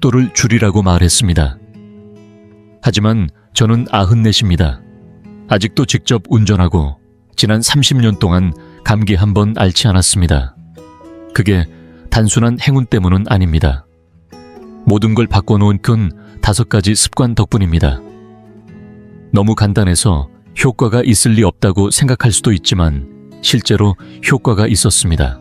속도를 줄이라고 말했습니다. 하지만 저는 94입니다. 아직도 직접 운전하고 지난 30년 동안 감기 한 번 앓지 않았습니다. 그게 단순한 행운 때문은 아닙니다. 모든 걸 바꿔놓은 건 5가지 습관 덕분입니다. 너무 간단해서 효과가 있을 리 없다고 생각할 수도 있지만 실제로 효과가 있었습니다.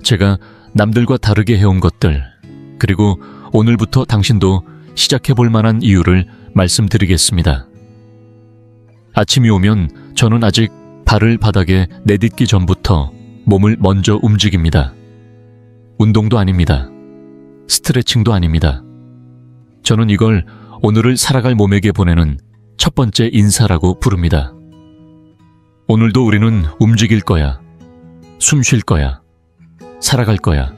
제가 남들과 다르게 해온 것들, 그리고 오늘부터 당신도 시작해볼 만한 이유를 말씀드리겠습니다. 아침이 오면 저는 아직 발을 바닥에 내딛기 전부터 몸을 먼저 움직입니다. 운동도 아닙니다. 스트레칭도 아닙니다. 저는 이걸 오늘을 살아갈 몸에게 보내는 첫 번째 인사라고 부릅니다. 오늘도 우리는 움직일 거야. 숨 쉴 거야. 살아갈 거야.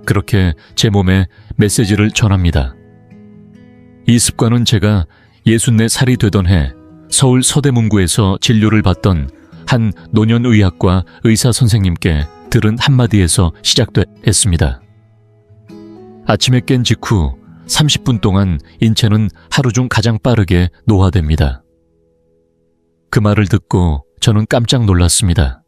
그렇게 제 몸에 메시지를 전합니다. 이 습관은 제가 64살이 되던 해 서울 서대문구에서 진료를 받던 한 노년의학과 의사 선생님께 들은 한마디에서 시작됐습니다. 아침에 깬 직후 30분 동안 인체는 하루 중 가장 빠르게 노화됩니다. 그 말을 듣고 저는 깜짝 놀랐습니다.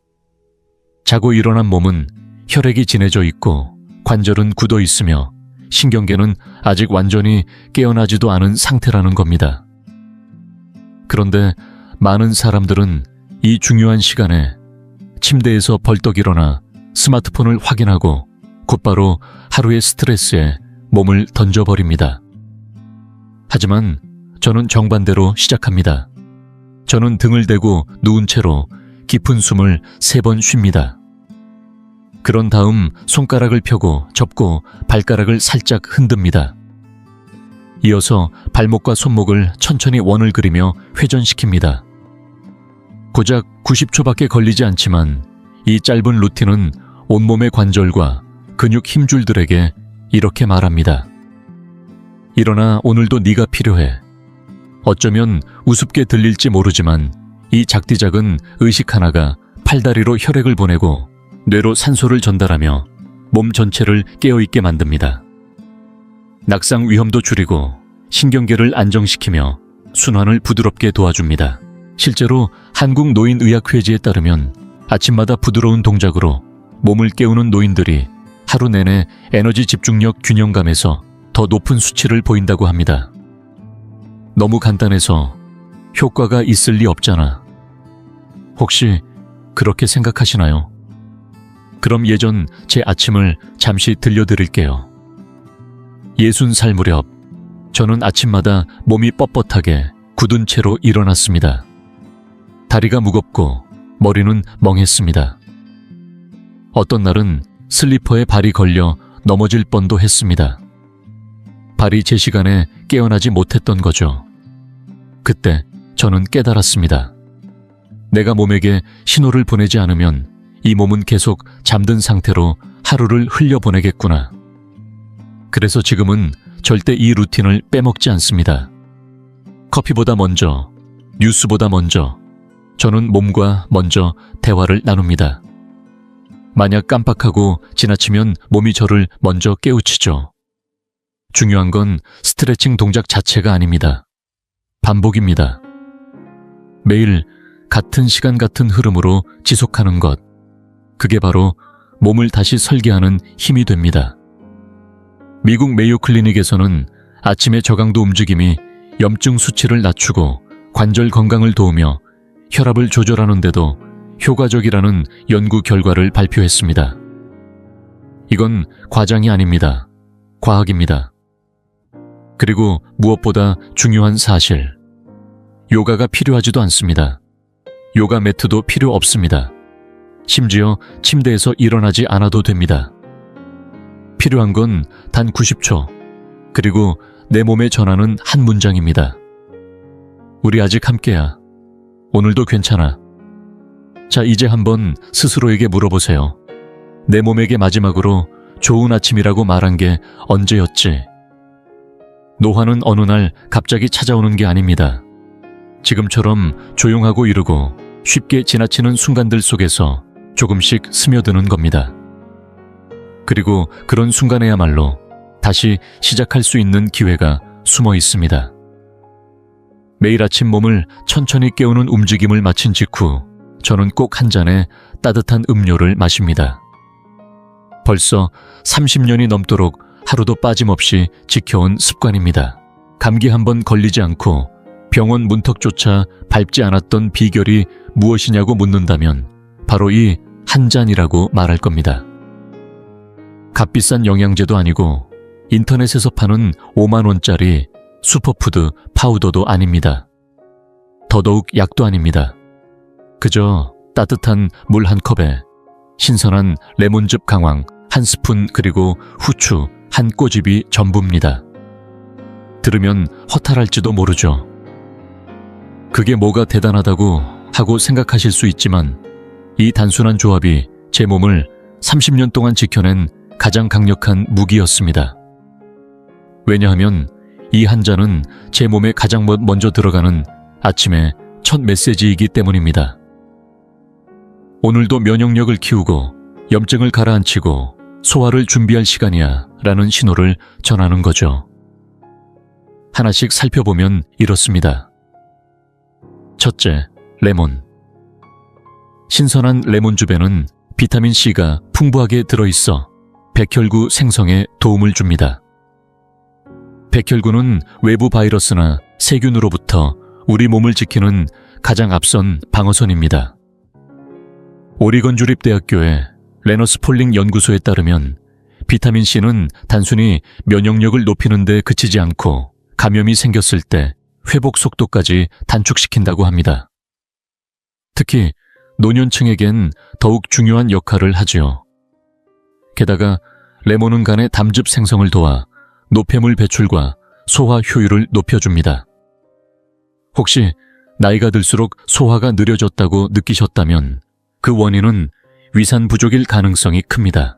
자고 일어난 몸은 혈액이 진해져 있고 관절은 굳어 있으며 신경계는 아직 완전히 깨어나지도 않은 상태라는 겁니다. 그런데 많은 사람들은 이 중요한 시간에 침대에서 벌떡 일어나 스마트폰을 확인하고 곧바로 하루의 스트레스에 몸을 던져버립니다. 하지만 저는 정반대로 시작합니다. 저는 등을 대고 누운 채로 깊은 숨을 3번 쉽니다. 그런 다음 손가락을 펴고 접고 발가락을 살짝 흔듭니다. 이어서 발목과 손목을 천천히 원을 그리며 회전시킵니다. 고작 90초밖에 걸리지 않지만 이 짧은 루틴은 온몸의 관절과 근육 힘줄들에게 이렇게 말합니다. 일어나 오늘도 네가 필요해. 어쩌면 우습게 들릴지 모르지만 이 작디작은 의식 하나가 팔다리로 혈액을 보내고 뇌로 산소를 전달하며 몸 전체를 깨어있게 만듭니다. 낙상 위험도 줄이고 신경계를 안정시키며 순환을 부드럽게 도와줍니다. 실제로 한국노인의학회지에 따르면 아침마다 부드러운 동작으로 몸을 깨우는 노인들이 하루 내내 에너지 집중력 균형감에서 더 높은 수치를 보인다고 합니다. 너무 간단해서 효과가 있을 리 없잖아. 혹시 그렇게 생각하시나요? 그럼 예전 제 아침을 잠시 들려드릴게요. 60살 무렵 저는 아침마다 몸이 뻣뻣하게 굳은 채로 일어났습니다. 다리가 무겁고 머리는 멍했습니다. 어떤 날은 슬리퍼에 발이 걸려 넘어질 뻔도 했습니다. 발이 제 시간에 깨어나지 못했던 거죠. 그때 저는 깨달았습니다. 내가 몸에게 신호를 보내지 않으면 이 몸은 계속 잠든 상태로 하루를 흘려보내겠구나. 그래서 지금은 절대 이 루틴을 빼먹지 않습니다. 커피보다 먼저, 뉴스보다 먼저, 저는 몸과 먼저 대화를 나눕니다. 만약 깜빡하고 지나치면 몸이 저를 먼저 깨우치죠. 중요한 건 스트레칭 동작 자체가 아닙니다. 반복입니다. 매일 같은 시간 같은 흐름으로 지속하는 것, 그게 바로 몸을 다시 설계하는 힘이 됩니다. 미국 메이오 클리닉에서는 아침의 저강도 움직임이 염증 수치를 낮추고 관절 건강을 도우며 혈압을 조절하는 데도 효과적이라는 연구 결과를 발표했습니다. 이건 과장이 아닙니다. 과학입니다. 그리고 무엇보다 중요한 사실, 요가가 필요하지도 않습니다. 요가 매트도 필요 없습니다. 심지어 침대에서 일어나지 않아도 됩니다. 필요한 건 단 90초, 그리고 내 몸에 전하는 한 문장입니다. 우리 아직 함께야. 오늘도 괜찮아. 자, 이제 한번 스스로에게 물어보세요. 내 몸에게 마지막으로 좋은 아침이라고 말한 게 언제였지? 노화는 어느 날 갑자기 찾아오는 게 아닙니다. 지금처럼 조용하고 이르고 쉽게 지나치는 순간들 속에서 조금씩 스며드는 겁니다. 그리고 그런 순간에야말로 다시 시작할 수 있는 기회가 숨어 있습니다. 매일 아침 몸을 천천히 깨우는 움직임을 마친 직후 저는 꼭 한 잔의 따뜻한 음료를 마십니다. 벌써 30년이 넘도록 하루도 빠짐없이 지켜온 습관입니다. 감기 한번 걸리지 않고 병원 문턱조차 밟지 않았던 비결이 무엇이냐고 묻는다면 바로 이 한 잔이라고 말할 겁니다. 값비싼 영양제도 아니고 인터넷에서 파는 5만 원짜리 슈퍼푸드 파우더도 아닙니다. 더더욱 약도 아닙니다. 그저 따뜻한 물 한 컵에 신선한 레몬즙 강황 한 스푼 그리고 후추 한 꼬집이 전부입니다. 들으면 허탈할지도 모르죠. 그게 뭐가 대단하다고 하고 생각하실 수 있지만 이 단순한 조합이 제 몸을 30년 동안 지켜낸 가장 강력한 무기였습니다. 왜냐하면 이 한 잔은 제 몸에 가장 먼저 들어가는 아침의 첫 메시지이기 때문입니다. 오늘도 면역력을 키우고 염증을 가라앉히고 소화를 준비할 시간이야 라는 신호를 전하는 거죠. 하나씩 살펴보면 이렇습니다. 첫째, 레몬. 신선한 레몬즙에는 비타민C가 풍부하게 들어있어 백혈구 생성에 도움을 줍니다. 백혈구는 외부 바이러스나 세균으로부터 우리 몸을 지키는 가장 앞선 방어선입니다. 오리건 주립대학교의 레너스 폴링 연구소에 따르면 비타민C는 단순히 면역력을 높이는 데 그치지 않고 감염이 생겼을 때 회복 속도까지 단축시킨다고 합니다. 특히 노년층에겐 더욱 중요한 역할을 하지요. 게다가 레몬은 간의 담즙 생성을 도와 노폐물 배출과 소화 효율을 높여줍니다. 혹시 나이가 들수록 소화가 느려졌다고 느끼셨다면 그 원인은 위산 부족일 가능성이 큽니다.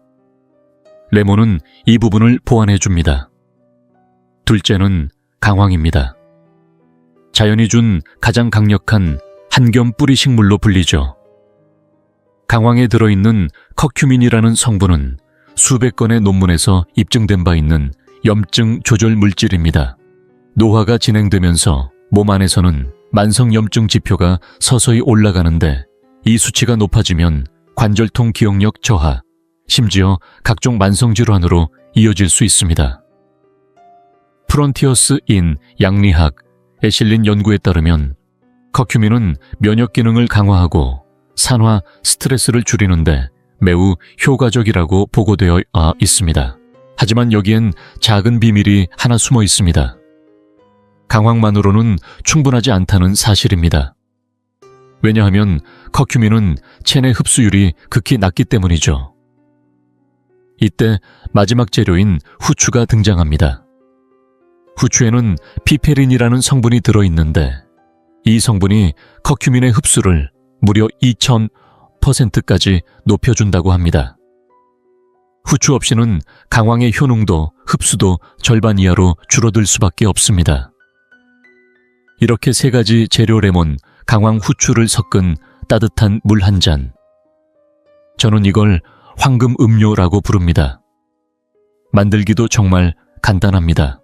레몬은 이 부분을 보완해줍니다. 둘째는 강황입니다. 자연이 준 가장 강력한 한겸 뿌리 식물로 불리죠. 강황에 들어있는 커큐민이라는 성분은 수백 건의 논문에서 입증된 바 있는 염증 조절 물질입니다. 노화가 진행되면서 몸 안에서는 만성염증 지표가 서서히 올라가는데 이 수치가 높아지면 관절통 기억력 저하, 심지어 각종 만성질환으로 이어질 수 있습니다. 프론티어스 인 양리학 애실린 연구에 따르면 커큐민은 면역 기능을 강화하고 산화, 스트레스를 줄이는데 매우 효과적이라고 보고되어 있습니다. 하지만 여기엔 작은 비밀이 하나 숨어 있습니다. 강황만으로는 충분하지 않다는 사실입니다. 왜냐하면 커큐민은 체내 흡수율이 극히 낮기 때문이죠. 이때 마지막 재료인 후추가 등장합니다. 후추에는 피페린이라는 성분이 들어있는데 이 성분이 커큐민의 흡수를 무려 2000%까지 높여준다고 합니다. 후추 없이는 강황의 효능도 흡수도 절반 이하로 줄어들 수밖에 없습니다. 이렇게 세 가지 재료 레몬, 강황, 후추를 섞은 따뜻한 물 한 잔. 저는 이걸 황금 음료라고 부릅니다. 만들기도 정말 간단합니다.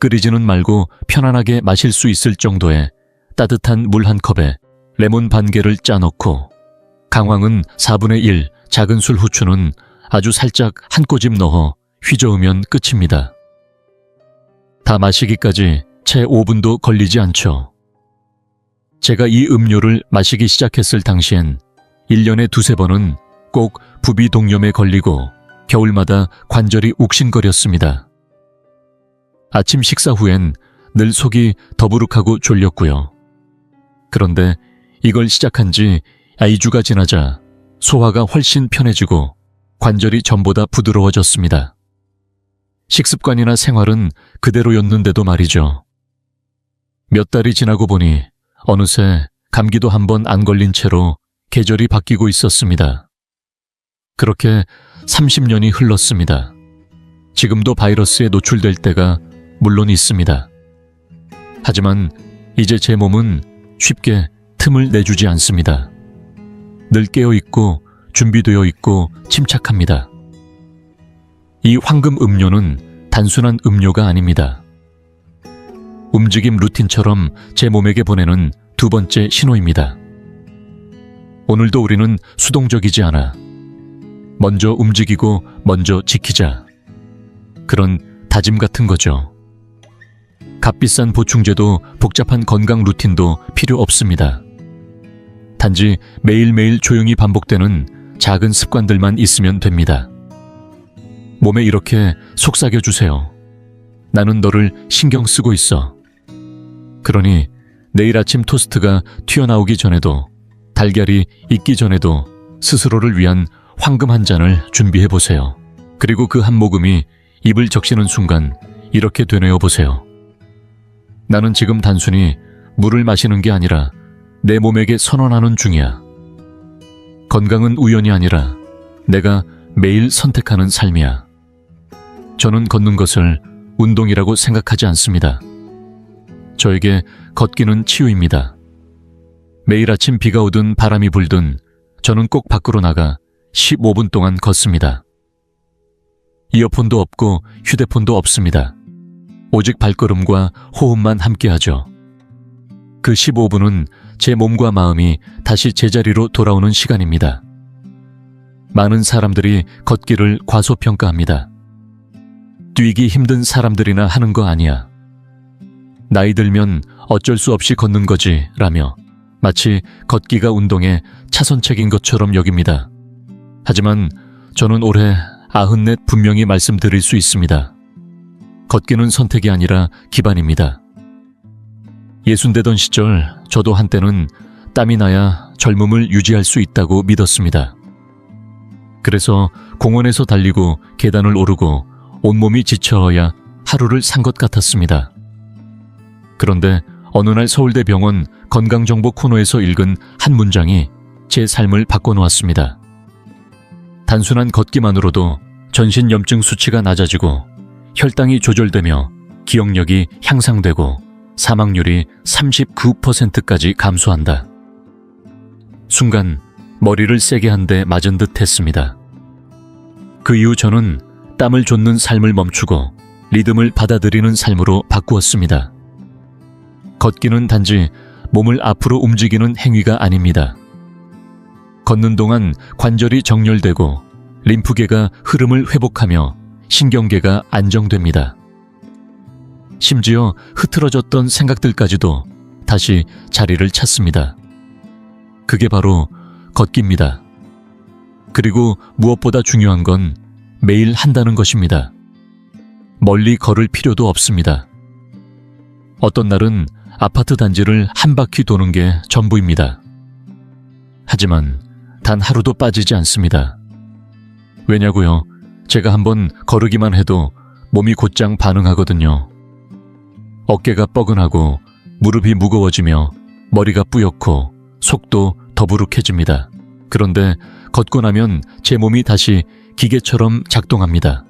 끓이지는 말고 편안하게 마실 수 있을 정도의 따뜻한 물 한 컵에 레몬 반 개를 짜 넣고 강황은 4분의 1, 작은 술 후추는 아주 살짝 한 꼬집 넣어 휘저으면 끝입니다. 다 마시기까지 채 5분도 걸리지 않죠. 제가 이 음료를 마시기 시작했을 당시엔 1년에 두세 번은 꼭 부비동염에 걸리고 겨울마다 관절이 욱신거렸습니다. 아침 식사 후엔 늘 속이 더부룩하고 졸렸고요. 그런데 이걸 시작한 지 2주가 지나자 소화가 훨씬 편해지고 관절이 전보다 부드러워졌습니다. 식습관이나 생활은 그대로였는데도 말이죠. 몇 달이 지나고 보니 어느새 감기도 한 번 안 걸린 채로 계절이 바뀌고 있었습니다. 그렇게 30년이 흘렀습니다. 지금도 바이러스에 노출될 때가 물론 있습니다. 하지만 이제 제 몸은 쉽게 틈을 내주지 않습니다. 늘 깨어있고 준비되어 있고 침착합니다. 이 황금 음료는 단순한 음료가 아닙니다. 움직임 루틴처럼 제 몸에게 보내는 두 번째 신호입니다. 오늘도 우리는 수동적이지 않아. 먼저 움직이고 먼저 지키자. 그런 다짐 같은 거죠. 값비싼 보충제도 복잡한 건강 루틴도 필요 없습니다. 단지 매일매일 조용히 반복되는 작은 습관들만 있으면 됩니다. 몸에 이렇게 속삭여 주세요. 나는 너를 신경 쓰고 있어. 그러니 내일 아침 토스트가 튀어나오기 전에도, 달걀이 익기 전에도 스스로를 위한 황금 한 잔을 준비해 보세요. 그리고 그 한 모금이 입을 적시는 순간 이렇게 되뇌어 보세요. 나는 지금 단순히 물을 마시는 게 아니라 내 몸에게 선언하는 중이야. 건강은 우연이 아니라 내가 매일 선택하는 삶이야. 저는 걷는 것을 운동이라고 생각하지 않습니다. 저에게 걷기는 치유입니다. 매일 아침 비가 오든 바람이 불든 저는 꼭 밖으로 나가 15분 동안 걷습니다. 이어폰도 없고 휴대폰도 없습니다. 오직 발걸음과 호흡만 함께하죠. 그 15분은 제 몸과 마음이 다시 제자리로 돌아오는 시간입니다. 많은 사람들이 걷기를 과소평가합니다. 뛰기 힘든 사람들이나 하는 거 아니야. 나이 들면 어쩔 수 없이 걷는 거지 라며 마치 걷기가 운동의 차선책인 것처럼 여깁니다. 하지만 저는 올해 94 분명히 말씀드릴 수 있습니다. 걷기는 선택이 아니라 기반입니다. 60대던 시절 저도 한때는 땀이 나야 젊음을 유지할 수 있다고 믿었습니다. 그래서 공원에서 달리고 계단을 오르고 온몸이 지쳐야 하루를 산 것 같았습니다. 그런데 어느 날 서울대 병원 건강정보 코너에서 읽은 한 문장이 제 삶을 바꿔놓았습니다. 단순한 걷기만으로도 전신 염증 수치가 낮아지고 혈당이 조절되며 기억력이 향상되고 사망률이 39%까지 감소한다. 순간 머리를 세게 한 대 맞은 듯 했습니다. 그 이후 저는 땀을 좇는 삶을 멈추고 리듬을 받아들이는 삶으로 바꾸었습니다. 걷기는 단지 몸을 앞으로 움직이는 행위가 아닙니다. 걷는 동안 관절이 정렬되고 림프계가 흐름을 회복하며 신경계가 안정됩니다. 심지어 흐트러졌던 생각들까지도 다시 자리를 찾습니다. 그게 바로 걷기입니다. 그리고 무엇보다 중요한 건 매일 한다는 것입니다. 멀리 걸을 필요도 없습니다. 어떤 날은 아파트 단지를 한 바퀴 도는 게 전부입니다. 하지만 단 하루도 빠지지 않습니다. 왜냐고요? 제가 한번 걸으기만 해도 몸이 곧장 반응하거든요. 어깨가 뻐근하고 무릎이 무거워지며 머리가 뿌옇고 속도 더부룩해집니다. 그런데 걷고 나면 제 몸이 다시 기계처럼 작동합니다.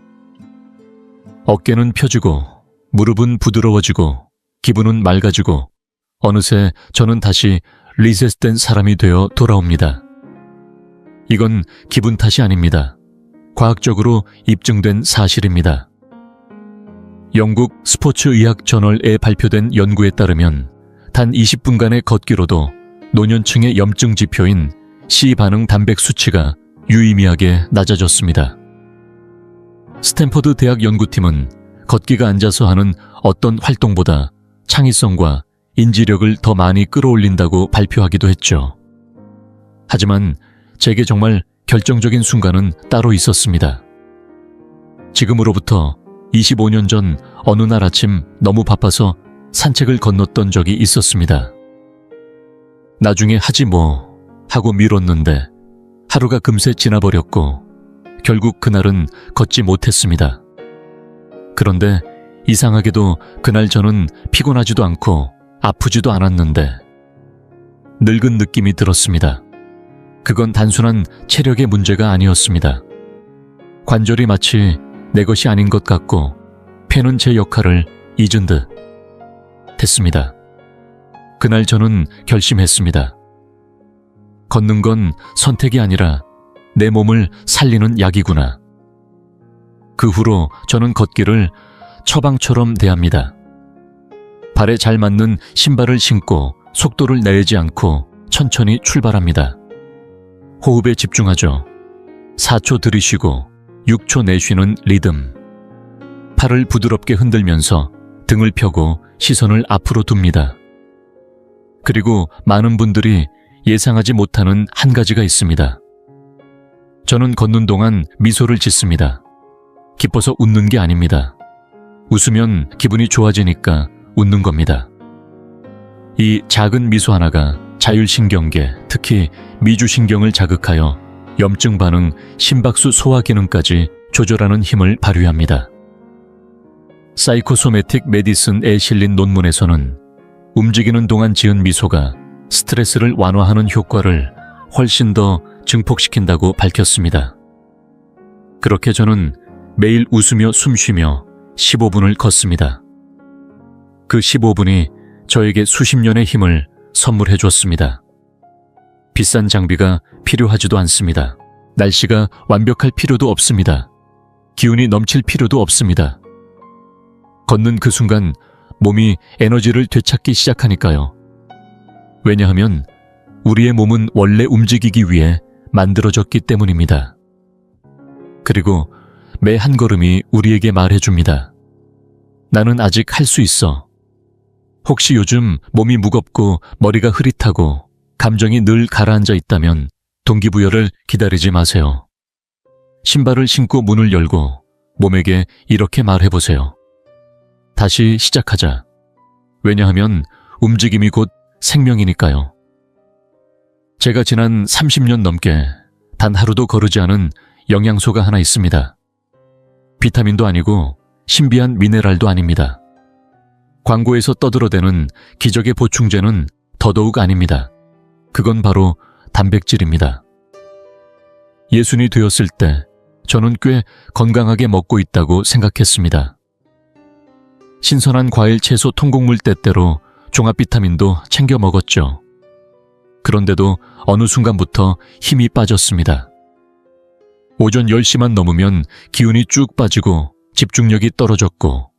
어깨는 펴지고 무릎은 부드러워지고 기분은 맑아지고 어느새 저는 다시 리셋된 사람이 되어 돌아옵니다. 이건 기분 탓이 아닙니다. 과학적으로 입증된 사실입니다. 영국 스포츠의학 저널에 발표된 연구에 따르면 단 20분간의 걷기로도 노년층의 염증 지표인 C반응 단백 수치가 유의미하게 낮아졌습니다. 스탠퍼드 대학 연구팀은 걷기가 앉아서 하는 어떤 활동보다 창의성과 인지력을 더 많이 끌어올린다고 발표하기도 했죠. 하지만 제게 정말 결정적인 순간은 따로 있었습니다. 지금으로부터 25년 전 어느 날 아침 너무 바빠서 산책을 건넜던 적이 있었습니다. 나중에 하지 뭐 하고 미뤘는데 하루가 금세 지나버렸고 결국 그날은 걷지 못했습니다. 그런데 이상하게도 그날 저는 피곤하지도 않고 아프지도 않았는데 늙은 느낌이 들었습니다. 그건 단순한 체력의 문제가 아니었습니다. 관절이 마치 내 것이 아닌 것 같고 폐는 제 역할을 잊은 듯 했습니다. 그날 저는 결심했습니다. 걷는 건 선택이 아니라 내 몸을 살리는 약이구나. 그 후로 저는 걷기를 처방처럼 대합니다. 발에 잘 맞는 신발을 신고 속도를 내지 않고 천천히 출발합니다. 호흡에 집중하죠. 4초 들이쉬고 6초 내쉬는 리듬. 팔을 부드럽게 흔들면서 등을 펴고 시선을 앞으로 둡니다. 그리고 많은 분들이 예상하지 못하는 한 가지가 있습니다. 저는 걷는 동안 미소를 짓습니다. 기뻐서 웃는 게 아닙니다. 웃으면 기분이 좋아지니까 웃는 겁니다. 이 작은 미소 하나가 자율신경계, 특히 미주신경을 자극하여 염증 반응, 심박수 소화 기능까지 조절하는 힘을 발휘합니다. 사이코소매틱 메디슨에 실린 논문에서는 움직이는 동안 지은 미소가 스트레스를 완화하는 효과를 훨씬 더 증폭시킨다고 밝혔습니다. 그렇게 저는 매일 웃으며 숨쉬며 15분을 걷습니다. 그 15분이 저에게 수십 년의 힘을 선물해 줬습니다. 비싼 장비가 필요하지도 않습니다. 날씨가 완벽할 필요도 없습니다. 기운이 넘칠 필요도 없습니다. 걷는 그 순간 몸이 에너지를 되찾기 시작하니까요. 왜냐하면 우리의 몸은 원래 움직이기 위해 만들어졌기 때문입니다. 그리고 매 한 걸음이 우리에게 말해줍니다. 나는 아직 할 수 있어. 혹시 요즘 몸이 무겁고 머리가 흐릿하고 감정이 늘 가라앉아 있다면 동기부여를 기다리지 마세요. 신발을 신고 문을 열고 몸에게 이렇게 말해보세요. 다시 시작하자. 왜냐하면 움직임이 곧 생명이니까요. 제가 지난 30년 넘게 단 하루도 거르지 않은 영양소가 하나 있습니다. 비타민도 아니고 신비한 미네랄도 아닙니다. 광고에서 떠들어대는 기적의 보충제는 더더욱 아닙니다. 그건 바로 단백질입니다. 예순이 되었을 때 저는 꽤 건강하게 먹고 있다고 생각했습니다. 신선한 과일, 채소, 통곡물 때때로 종합 비타민도 챙겨 먹었죠. 그런데도 어느 순간부터 힘이 빠졌습니다. 오전 10시만 넘으면 기운이 쭉 빠지고 집중력이 떨어졌고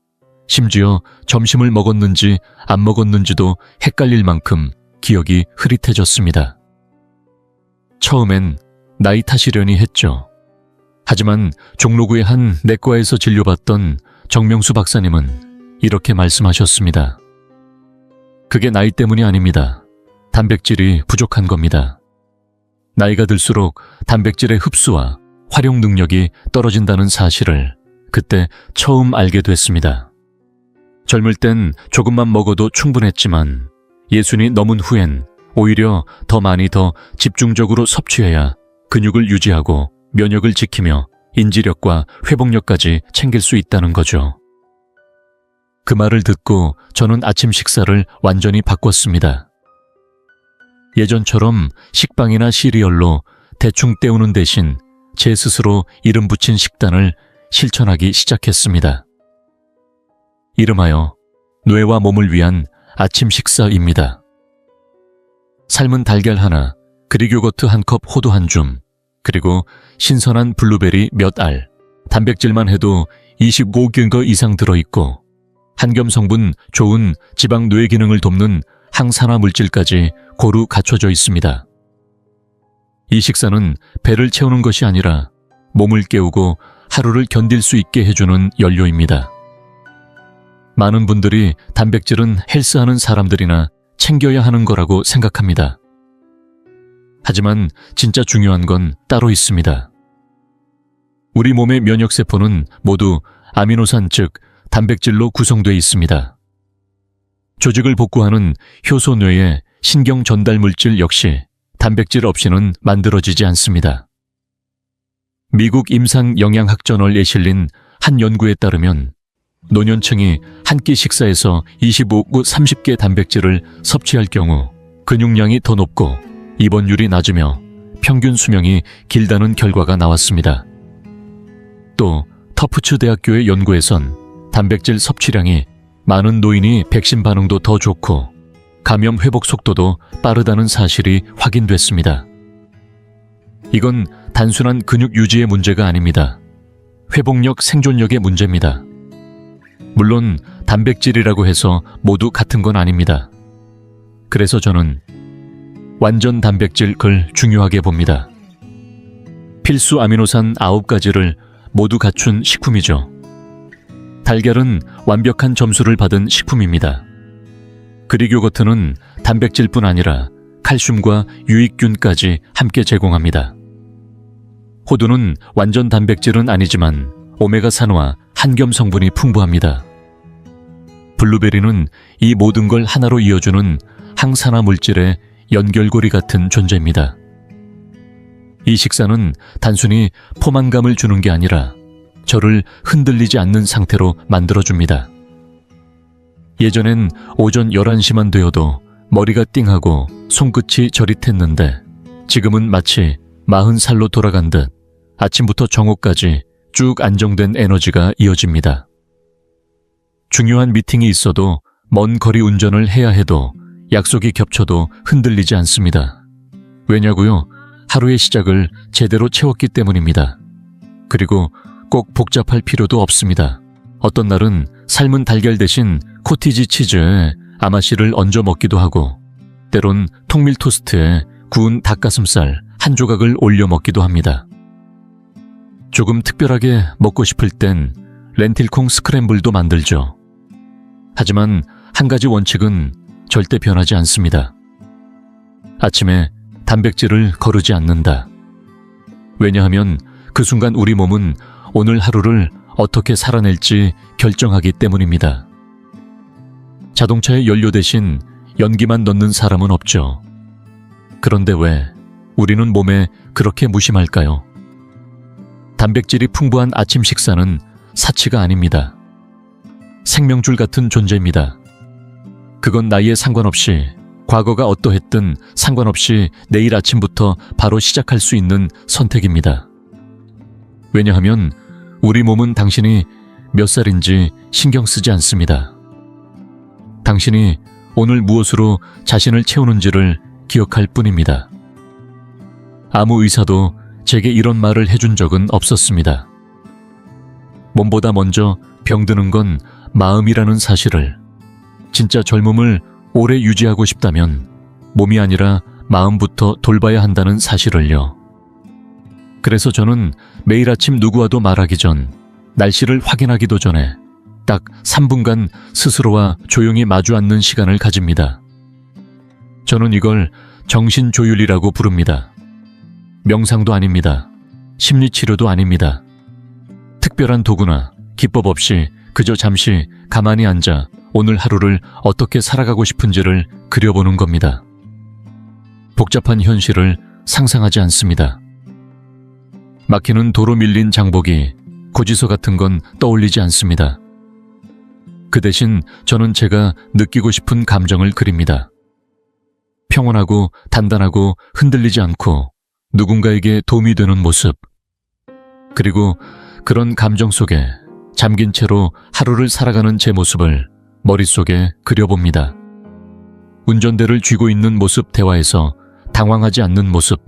심지어 점심을 먹었는지 안 먹었는지도 헷갈릴 만큼 기억이 흐릿해졌습니다. 처음엔 나이 탓이려니 했죠. 하지만 종로구의 한 내과에서 진료받던 정명수 박사님은 이렇게 말씀하셨습니다. 그게 나이 때문이 아닙니다. 단백질이 부족한 겁니다. 나이가 들수록 단백질의 흡수와 활용 능력이 떨어진다는 사실을 그때 처음 알게 됐습니다. 젊을 땐 조금만 먹어도 충분했지만 예순이 넘은 후엔 오히려 더 많이 더 집중적으로 섭취해야 근육을 유지하고 면역을 지키며 인지력과 회복력까지 챙길 수 있다는 거죠. 그 말을 듣고 저는 아침 식사를 완전히 바꿨습니다. 예전처럼 식빵이나 시리얼로 대충 때우는 대신 제 스스로 이름 붙인 식단을 실천하기 시작했습니다. 이름하여 뇌와 몸을 위한 아침 식사입니다. 삶은 달걀 하나, 그릭 요거트 한 컵, 호두 한 줌, 그리고 신선한 블루베리 몇 알, 단백질만 해도 25g 이상 들어있고 한겸 성분 좋은 지방 뇌 기능을 돕는 항산화 물질까지 고루 갖춰져 있습니다. 이 식사는 배를 채우는 것이 아니라 몸을 깨우고 하루를 견딜 수 있게 해주는 연료입니다. 많은 분들이 단백질은 헬스하는 사람들이나 챙겨야 하는 거라고 생각합니다. 하지만 진짜 중요한 건 따로 있습니다. 우리 몸의 면역세포는 모두 아미노산 즉 단백질로 구성되어 있습니다. 조직을 복구하는 효소 뇌의 신경 전달 물질 역시 단백질 없이는 만들어지지 않습니다. 미국 임상영양학저널에 실린 한 연구에 따르면 노년층이 한 끼 식사에서 25구 30개 단백질을 섭취할 경우 근육량이 더 높고 입원율이 낮으며 평균 수명이 길다는 결과가 나왔습니다. 또 터프츠 대학교의 연구에선 단백질 섭취량이 많은 노인이 백신 반응도 더 좋고 감염 회복 속도도 빠르다는 사실이 확인됐습니다. 이건 단순한 근육 유지의 문제가 아닙니다. 회복력, 생존력의 문제입니다. 물론 단백질이라고 해서 모두 같은 건 아닙니다. 그래서 저는 완전 단백질을 중요하게 봅니다. 필수 아미노산 9가지를 모두 갖춘 식품이죠. 달걀은 완벽한 점수를 받은 식품입니다. 그릭 요거트는 단백질뿐 아니라 칼슘과 유익균까지 함께 제공합니다. 호두는 완전 단백질은 아니지만 오메가3와 한겸 성분이 풍부합니다. 블루베리는 이 모든 걸 하나로 이어주는 항산화 물질의 연결고리 같은 존재입니다. 이 식사는 단순히 포만감을 주는 게 아니라 저를 흔들리지 않는 상태로 만들어줍니다. 예전엔 오전 11시만 되어도 머리가 띵하고 손끝이 저릿했는데 지금은 마치 40살로 돌아간 듯 아침부터 정오까지 쭉 안정된 에너지가 이어집니다. 중요한 미팅이 있어도 먼 거리 운전을 해야 해도 약속이 겹쳐도 흔들리지 않습니다. 왜냐고요? 하루의 시작을 제대로 채웠기 때문입니다. 그리고 꼭 복잡할 필요도 없습니다. 어떤 날은 삶은 달걀 대신 코티지 치즈에 아마씨를 얹어 먹기도 하고 때론 통밀 토스트에 구운 닭가슴살 한 조각을 올려 먹기도 합니다. 조금 특별하게 먹고 싶을 땐 렌틸콩 스크램블도 만들죠. 하지만 한 가지 원칙은 절대 변하지 않습니다. 아침에 단백질을 거르지 않는다. 왜냐하면 그 순간 우리 몸은 오늘 하루를 어떻게 살아낼지 결정하기 때문입니다. 자동차에 연료 대신 연기만 넣는 사람은 없죠. 그런데 왜 우리는 몸에 그렇게 무심할까요? 단백질이 풍부한 아침 식사는 사치가 아닙니다. 생명줄 같은 존재입니다. 그건 나이에 상관없이 과거가 어떠했든 상관없이 내일 아침부터 바로 시작할 수 있는 선택입니다. 왜냐하면 우리 몸은 당신이 몇 살인지 신경 쓰지 않습니다. 당신이 오늘 무엇으로 자신을 채우는지를 기억할 뿐입니다. 아무 의사도 제게 이런 말을 해준 적은 없었습니다. 몸보다 먼저 병드는 건 마음이라는 사실을, 진짜 젊음을 오래 유지하고 싶다면 몸이 아니라 마음부터 돌봐야 한다는 사실을요. 그래서 저는 매일 아침 누구와도 말하기 전, 날씨를 확인하기도 전에 딱 3분간 스스로와 조용히 마주 앉는 시간을 가집니다. 저는 이걸 정신조율이라고 부릅니다. 명상도 아닙니다. 심리치료도 아닙니다. 특별한 도구나 기법 없이 그저 잠시 가만히 앉아 오늘 하루를 어떻게 살아가고 싶은지를 그려보는 겁니다. 복잡한 현실을 상상하지 않습니다. 막히는 도로 밀린 장보기, 고지서 같은 건 떠올리지 않습니다. 그 대신 저는 제가 느끼고 싶은 감정을 그립니다. 평온하고 단단하고 흔들리지 않고 누군가에게 도움이 되는 모습. 그리고 그런 감정 속에 잠긴 채로 하루를 살아가는 제 모습을 머릿속에 그려봅니다. 운전대를 쥐고 있는 모습, 대화에서 당황하지 않는 모습,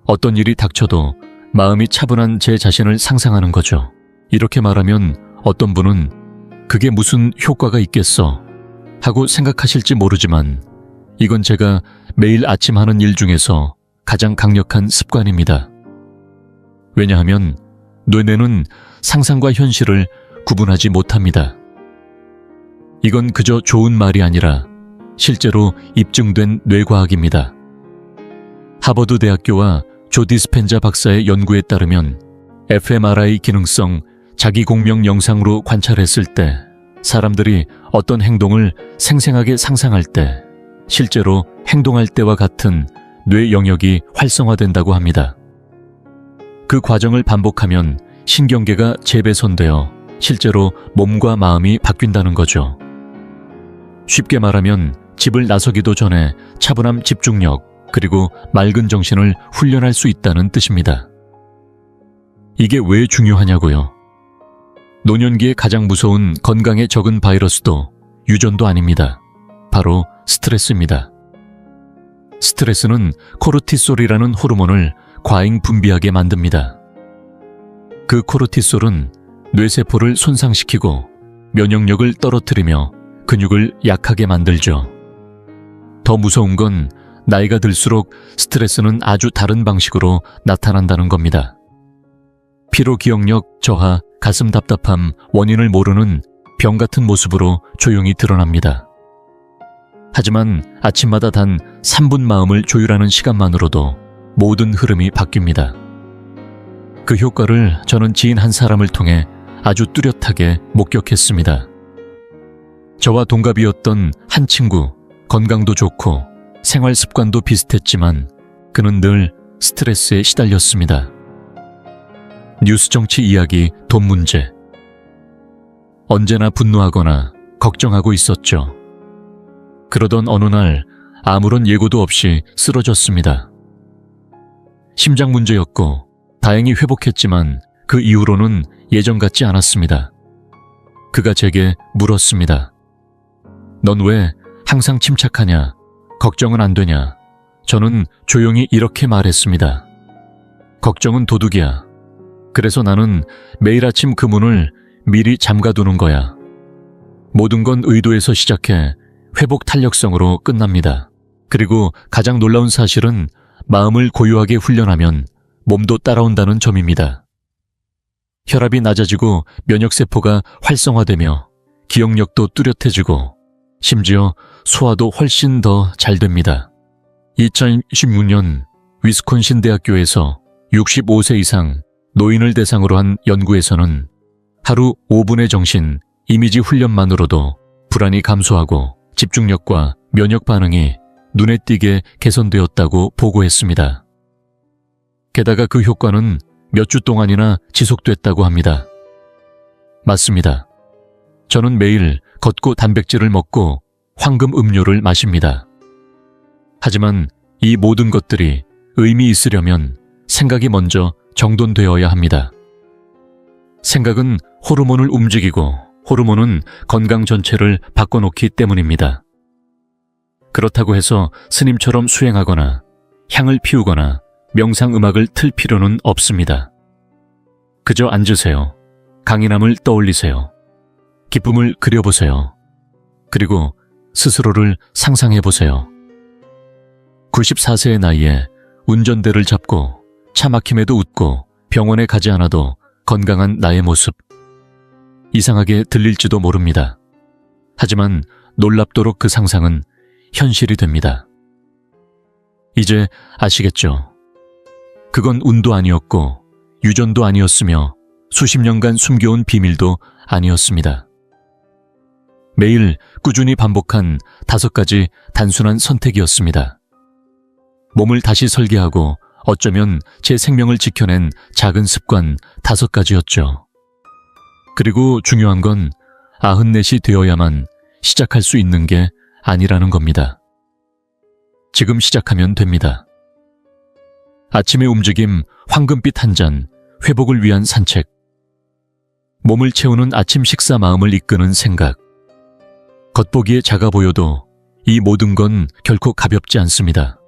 어떤 일이 닥쳐도 마음이 차분한 제 자신을 상상하는 거죠. 이렇게 말하면 어떤 분은 그게 무슨 효과가 있겠어 하고 생각하실지 모르지만 이건 제가 매일 아침 하는 일 중에서 가장 강력한 습관입니다. 왜냐하면 뇌는 상상과 현실을 구분하지 못합니다. 이건 그저 좋은 말이 아니라 실제로 입증된 뇌과학입니다. 하버드 대학교와 조 디스펜자 박사의 연구에 따르면 fMRI 기능성 자기공명 영상으로 관찰했을 때 사람들이 어떤 행동을 생생하게 상상할 때 실제로 행동할 때와 같은 뇌 영역이 활성화된다고 합니다. 그 과정을 반복하면 신경계가 재배선되어 실제로 몸과 마음이 바뀐다는 거죠. 쉽게 말하면 집을 나서기도 전에 차분함, 집중력, 그리고 맑은 정신을 훈련할 수 있다는 뜻입니다. 이게 왜 중요하냐고요? 노년기에 가장 무서운 건강에 적은 바이러스도 유전도 아닙니다. 바로 스트레스입니다. 스트레스는 코르티솔이라는 호르몬을 과잉 분비하게 만듭니다. 그 코르티솔은 뇌세포를 손상시키고 면역력을 떨어뜨리며 근육을 약하게 만들죠. 더 무서운 건 나이가 들수록 스트레스는 아주 다른 방식으로 나타난다는 겁니다. 피로 기억력 저하, 가슴 답답함, 원인을 모르는 병 같은 모습으로 조용히 드러납니다. 하지만 아침마다 단 3분 마음을 조율하는 시간만으로도 모든 흐름이 바뀝니다. 그 효과를 저는 지인 한 사람을 통해 아주 뚜렷하게 목격했습니다. 저와 동갑이었던 한 친구, 건강도 좋고 생활 습관도 비슷했지만 그는 늘 스트레스에 시달렸습니다. 뉴스 정치 이야기, 돈 문제. 언제나 분노하거나 걱정하고 있었죠. 그러던 어느 날 아무런 예고도 없이 쓰러졌습니다. 심장 문제였고 다행히 회복했지만 그 이후로는 예전 같지 않았습니다. 그가 제게 물었습니다. 넌 왜 항상 침착하냐? 걱정은 안 되냐? 저는 조용히 이렇게 말했습니다. 걱정은 도둑이야. 그래서 나는 매일 아침 그 문을 미리 잠가두는 거야. 모든 건 의도에서 시작해 회복 탄력성으로 끝납니다. 그리고 가장 놀라운 사실은 마음을 고요하게 훈련하면 몸도 따라온다는 점입니다. 혈압이 낮아지고 면역세포가 활성화되며 기억력도 뚜렷해지고 심지어 소화도 훨씬 더 잘 됩니다. 2016년 위스콘신 대학교에서 65세 이상 노인을 대상으로 한 연구에서는 하루 5분의 정신, 이미지 훈련만으로도 불안이 감소하고 집중력과 면역 반응이 눈에 띄게 개선되었다고 보고했습니다. 게다가 그 효과는 몇 주 동안이나 지속됐다고 합니다. 맞습니다. 저는 매일 걷고 단백질을 먹고 황금 음료를 마십니다. 하지만 이 모든 것들이 의미 있으려면 생각이 먼저 정돈되어야 합니다. 생각은 호르몬을 움직이고 호르몬은 건강 전체를 바꿔놓기 때문입니다. 그렇다고 해서 스님처럼 수행하거나 향을 피우거나 명상음악을 틀 필요는 없습니다. 그저 앉으세요. 강인함을 떠올리세요. 기쁨을 그려보세요. 그리고 스스로를 상상해보세요. 94세의 나이에 운전대를 잡고 차 막힘에도 웃고 병원에 가지 않아도 건강한 나의 모습. 이상하게 들릴지도 모릅니다. 하지만 놀랍도록 그 상상은 현실이 됩니다. 이제 아시겠죠? 그건 운도 아니었고 유전도 아니었으며 수십 년간 숨겨온 비밀도 아니었습니다. 매일 꾸준히 반복한 5가지 단순한 선택이었습니다. 몸을 다시 설계하고 어쩌면 제 생명을 지켜낸 작은 습관 5가지였죠. 그리고 중요한 건 94이 되어야만 시작할 수 있는 게 아니라는 겁니다. 지금 시작하면 됩니다. 아침의 움직임, 황금빛 한 잔, 회복을 위한 산책. 몸을 채우는 아침 식사, 마음을 이끄는 생각. 겉보기에 작아 보여도 이 모든 건 결코 가볍지 않습니다.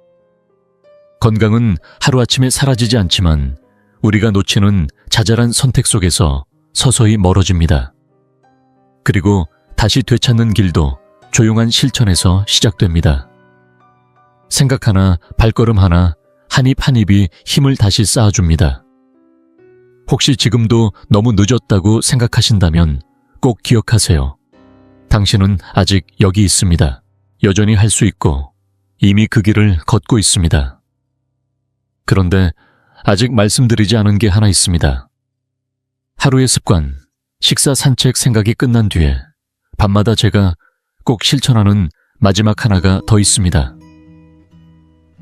건강은 하루아침에 사라지지 않지만 우리가 놓치는 자잘한 선택 속에서 서서히 멀어집니다. 그리고 다시 되찾는 길도 조용한 실천에서 시작됩니다. 생각 하나, 발걸음 하나, 한 입 한 입이 힘을 다시 쌓아줍니다. 혹시 지금도 너무 늦었다고 생각하신다면 꼭 기억하세요. 당신은 아직 여기 있습니다. 여전히 할 수 있고 이미 그 길을 걷고 있습니다. 그런데 아직 말씀드리지 않은 게 하나 있습니다. 하루의 습관, 식사, 산책 생각이 끝난 뒤에 밤마다 제가 꼭 실천하는 마지막 하나가 더 있습니다.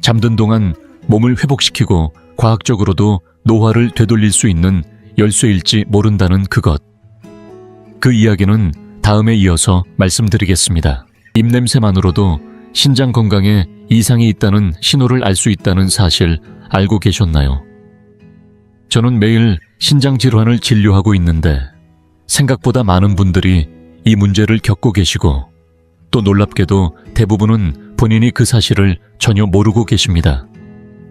잠든 동안 몸을 회복시키고 과학적으로도 노화를 되돌릴 수 있는 열쇠일지 모른다는 그것. 그 이야기는 다음에 이어서 말씀드리겠습니다. 입냄새만으로도 신장 건강에 이상이 있다는 신호를 알 수 있다는 사실 알고 계셨나요? 저는 매일 신장 질환을 진료하고 있는데 생각보다 많은 분들이 이 문제를 겪고 계시고 또 놀랍게도 대부분은 본인이 그 사실을 전혀 모르고 계십니다.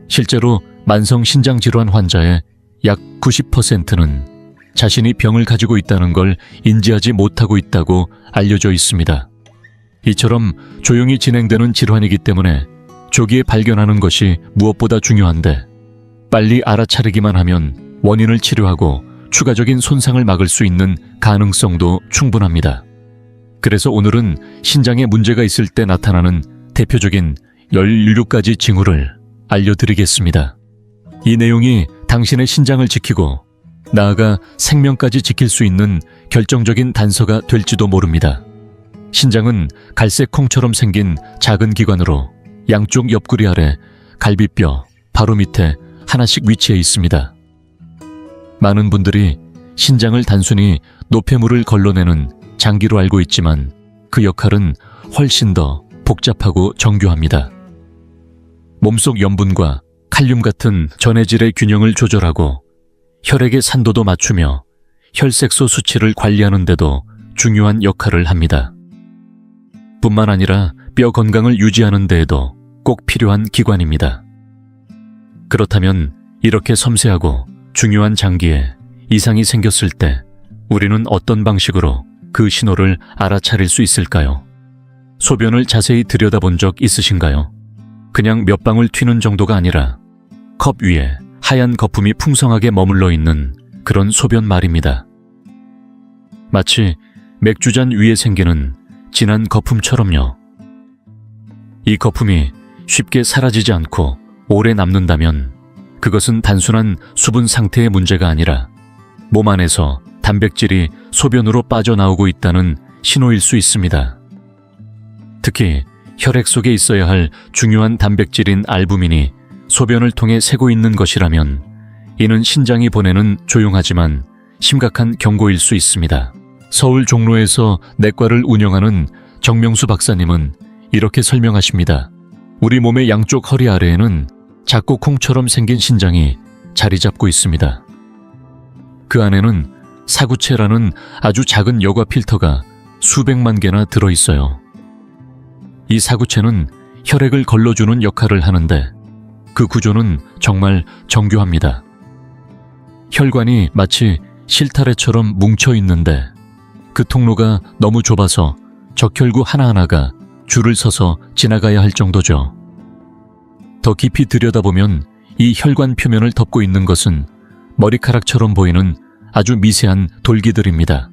실제로 만성 신장 질환 환자의 약 90%는 자신이 병을 가지고 있다는 걸 인지하지 못하고 있다고 알려져 있습니다. 이처럼 조용히 진행되는 질환이기 때문에 조기에 발견하는 것이 무엇보다 중요한데, 빨리 알아차리기만 하면 원인을 치료하고 추가적인 손상을 막을 수 있는 가능성도 충분합니다. 그래서 오늘은 신장에 문제가 있을 때 나타나는 대표적인 17가지 징후를 알려드리겠습니다. 이 내용이 당신의 신장을 지키고 나아가 생명까지 지킬 수 있는 결정적인 단서가 될지도 모릅니다. 신장은 갈색 콩처럼 생긴 작은 기관으로 양쪽 옆구리 아래 갈비뼈 바로 밑에 하나씩 위치해 있습니다. 많은 분들이 신장을 단순히 노폐물을 걸러내는 장기로 알고 있지만 그 역할은 훨씬 더 복잡하고 정교합니다. 몸속 염분과 칼륨 같은 전해질의 균형을 조절하고 혈액의 산도도 맞추며 혈색소 수치를 관리하는 데도 중요한 역할을 합니다. 뿐만 아니라 뼈 건강을 유지하는 데에도 꼭 필요한 기관입니다. 그렇다면 이렇게 섬세하고 중요한 장기에 이상이 생겼을 때 우리는 어떤 방식으로 그 신호를 알아차릴 수 있을까요? 소변을 자세히 들여다본 적 있으신가요? 그냥 몇 방울 튀는 정도가 아니라 컵 위에 하얀 거품이 풍성하게 머물러 있는 그런 소변 말입니다. 마치 맥주잔 위에 생기는 진한 거품처럼요. 이 거품이 쉽게 사라지지 않고 오래 남는다면 그것은 단순한 수분 상태의 문제가 아니라 몸 안에서 단백질이 소변으로 빠져나오고 있다는 신호일 수 있습니다. 특히 혈액 속에 있어야 할 중요한 단백질인 알부민이 소변을 통해 새고 있는 것이라면 이는 신장이 보내는 조용하지만 심각한 경고일 수 있습니다. 서울 종로에서 내과를 운영하는 정명수 박사님은 이렇게 설명하십니다. 우리 몸의 양쪽 허리 아래에는 작고 콩처럼 생긴 신장이 자리 잡고 있습니다. 그 안에는 사구체라는 아주 작은 여과 필터가 수백만 개나 들어있어요. 이 사구체는 혈액을 걸러주는 역할을 하는데 그 구조는 정말 정교합니다. 혈관이 마치 실타래처럼 뭉쳐 있는데 그 통로가 너무 좁아서 적혈구 하나하나가 줄을 서서 지나가야 할 정도죠. 더 깊이 들여다보면 이 혈관 표면을 덮고 있는 것은 머리카락처럼 보이는 아주 미세한 돌기들입니다.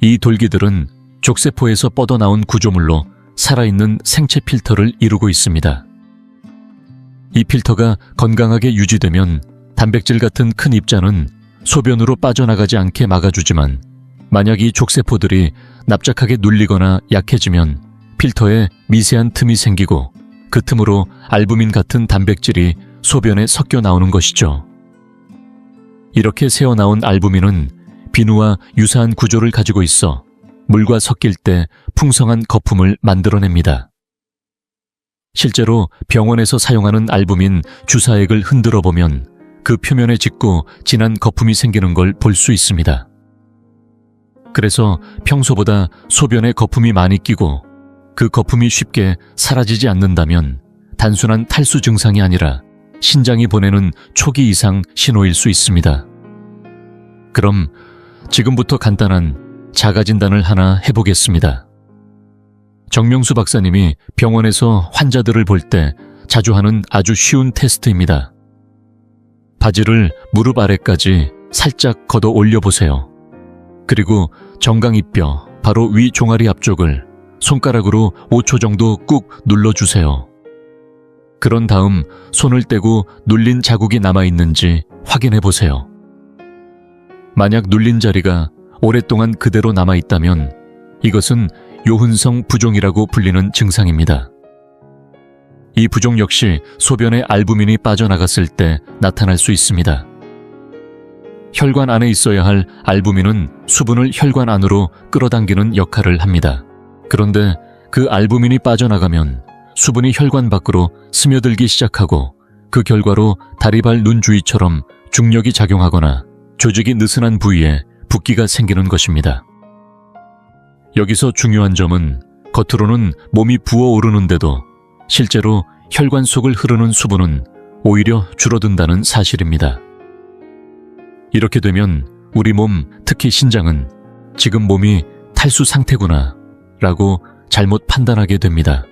이 돌기들은 족세포에서 뻗어나온 구조물로 살아있는 생체 필터를 이루고 있습니다. 이 필터가 건강하게 유지되면 단백질 같은 큰 입자는 소변으로 빠져나가지 않게 막아주지만 만약 이 족세포들이 납작하게 눌리거나 약해지면 필터에 미세한 틈이 생기고 그 틈으로 알부민 같은 단백질이 소변에 섞여 나오는 것이죠. 이렇게 새어나온 알부민은 비누와 유사한 구조를 가지고 있어 물과 섞일 때 풍성한 거품을 만들어냅니다. 실제로 병원에서 사용하는 알부민 주사액을 흔들어 보면 그 표면에 짙고 진한 거품이 생기는 걸 볼 수 있습니다. 그래서 평소보다 소변에 거품이 많이 끼고 그 거품이 쉽게 사라지지 않는다면 단순한 탈수 증상이 아니라 신장이 보내는 초기 이상 신호일 수 있습니다. 그럼 지금부터 간단한 자가 진단을 하나 해보겠습니다. 정명수 박사님이 병원에서 환자들을 볼 때 자주 하는 아주 쉬운 테스트입니다. 바지를 무릎 아래까지 살짝 걷어 올려보세요. 그리고 정강이뼈 바로 위 종아리 앞쪽을 손가락으로 5초 정도 꾹 눌러주세요. 그런 다음 손을 떼고 눌린 자국이 남아있는지 확인해보세요. 만약 눌린 자리가 오랫동안 그대로 남아있다면 이것은 요훈성 부종이라고 불리는 증상입니다. 이 부종 역시 소변에 알부민이 빠져나갔을 때 나타날 수 있습니다. 혈관 안에 있어야 할 알부민은 수분을 혈관 안으로 끌어당기는 역할을 합니다. 그런데 그 알부민이 빠져나가면 수분이 혈관 밖으로 스며들기 시작하고 그 결과로 다리발 눈 주위처럼 중력이 작용하거나 조직이 느슨한 부위에 붓기가 생기는 것입니다. 여기서 중요한 점은 겉으로는 몸이 부어오르는데도 실제로 혈관 속을 흐르는 수분은 오히려 줄어든다는 사실입니다. 이렇게 되면 우리 몸, 특히 신장은 지금 몸이 탈수 상태구나 라고 잘못 판단하게 됩니다.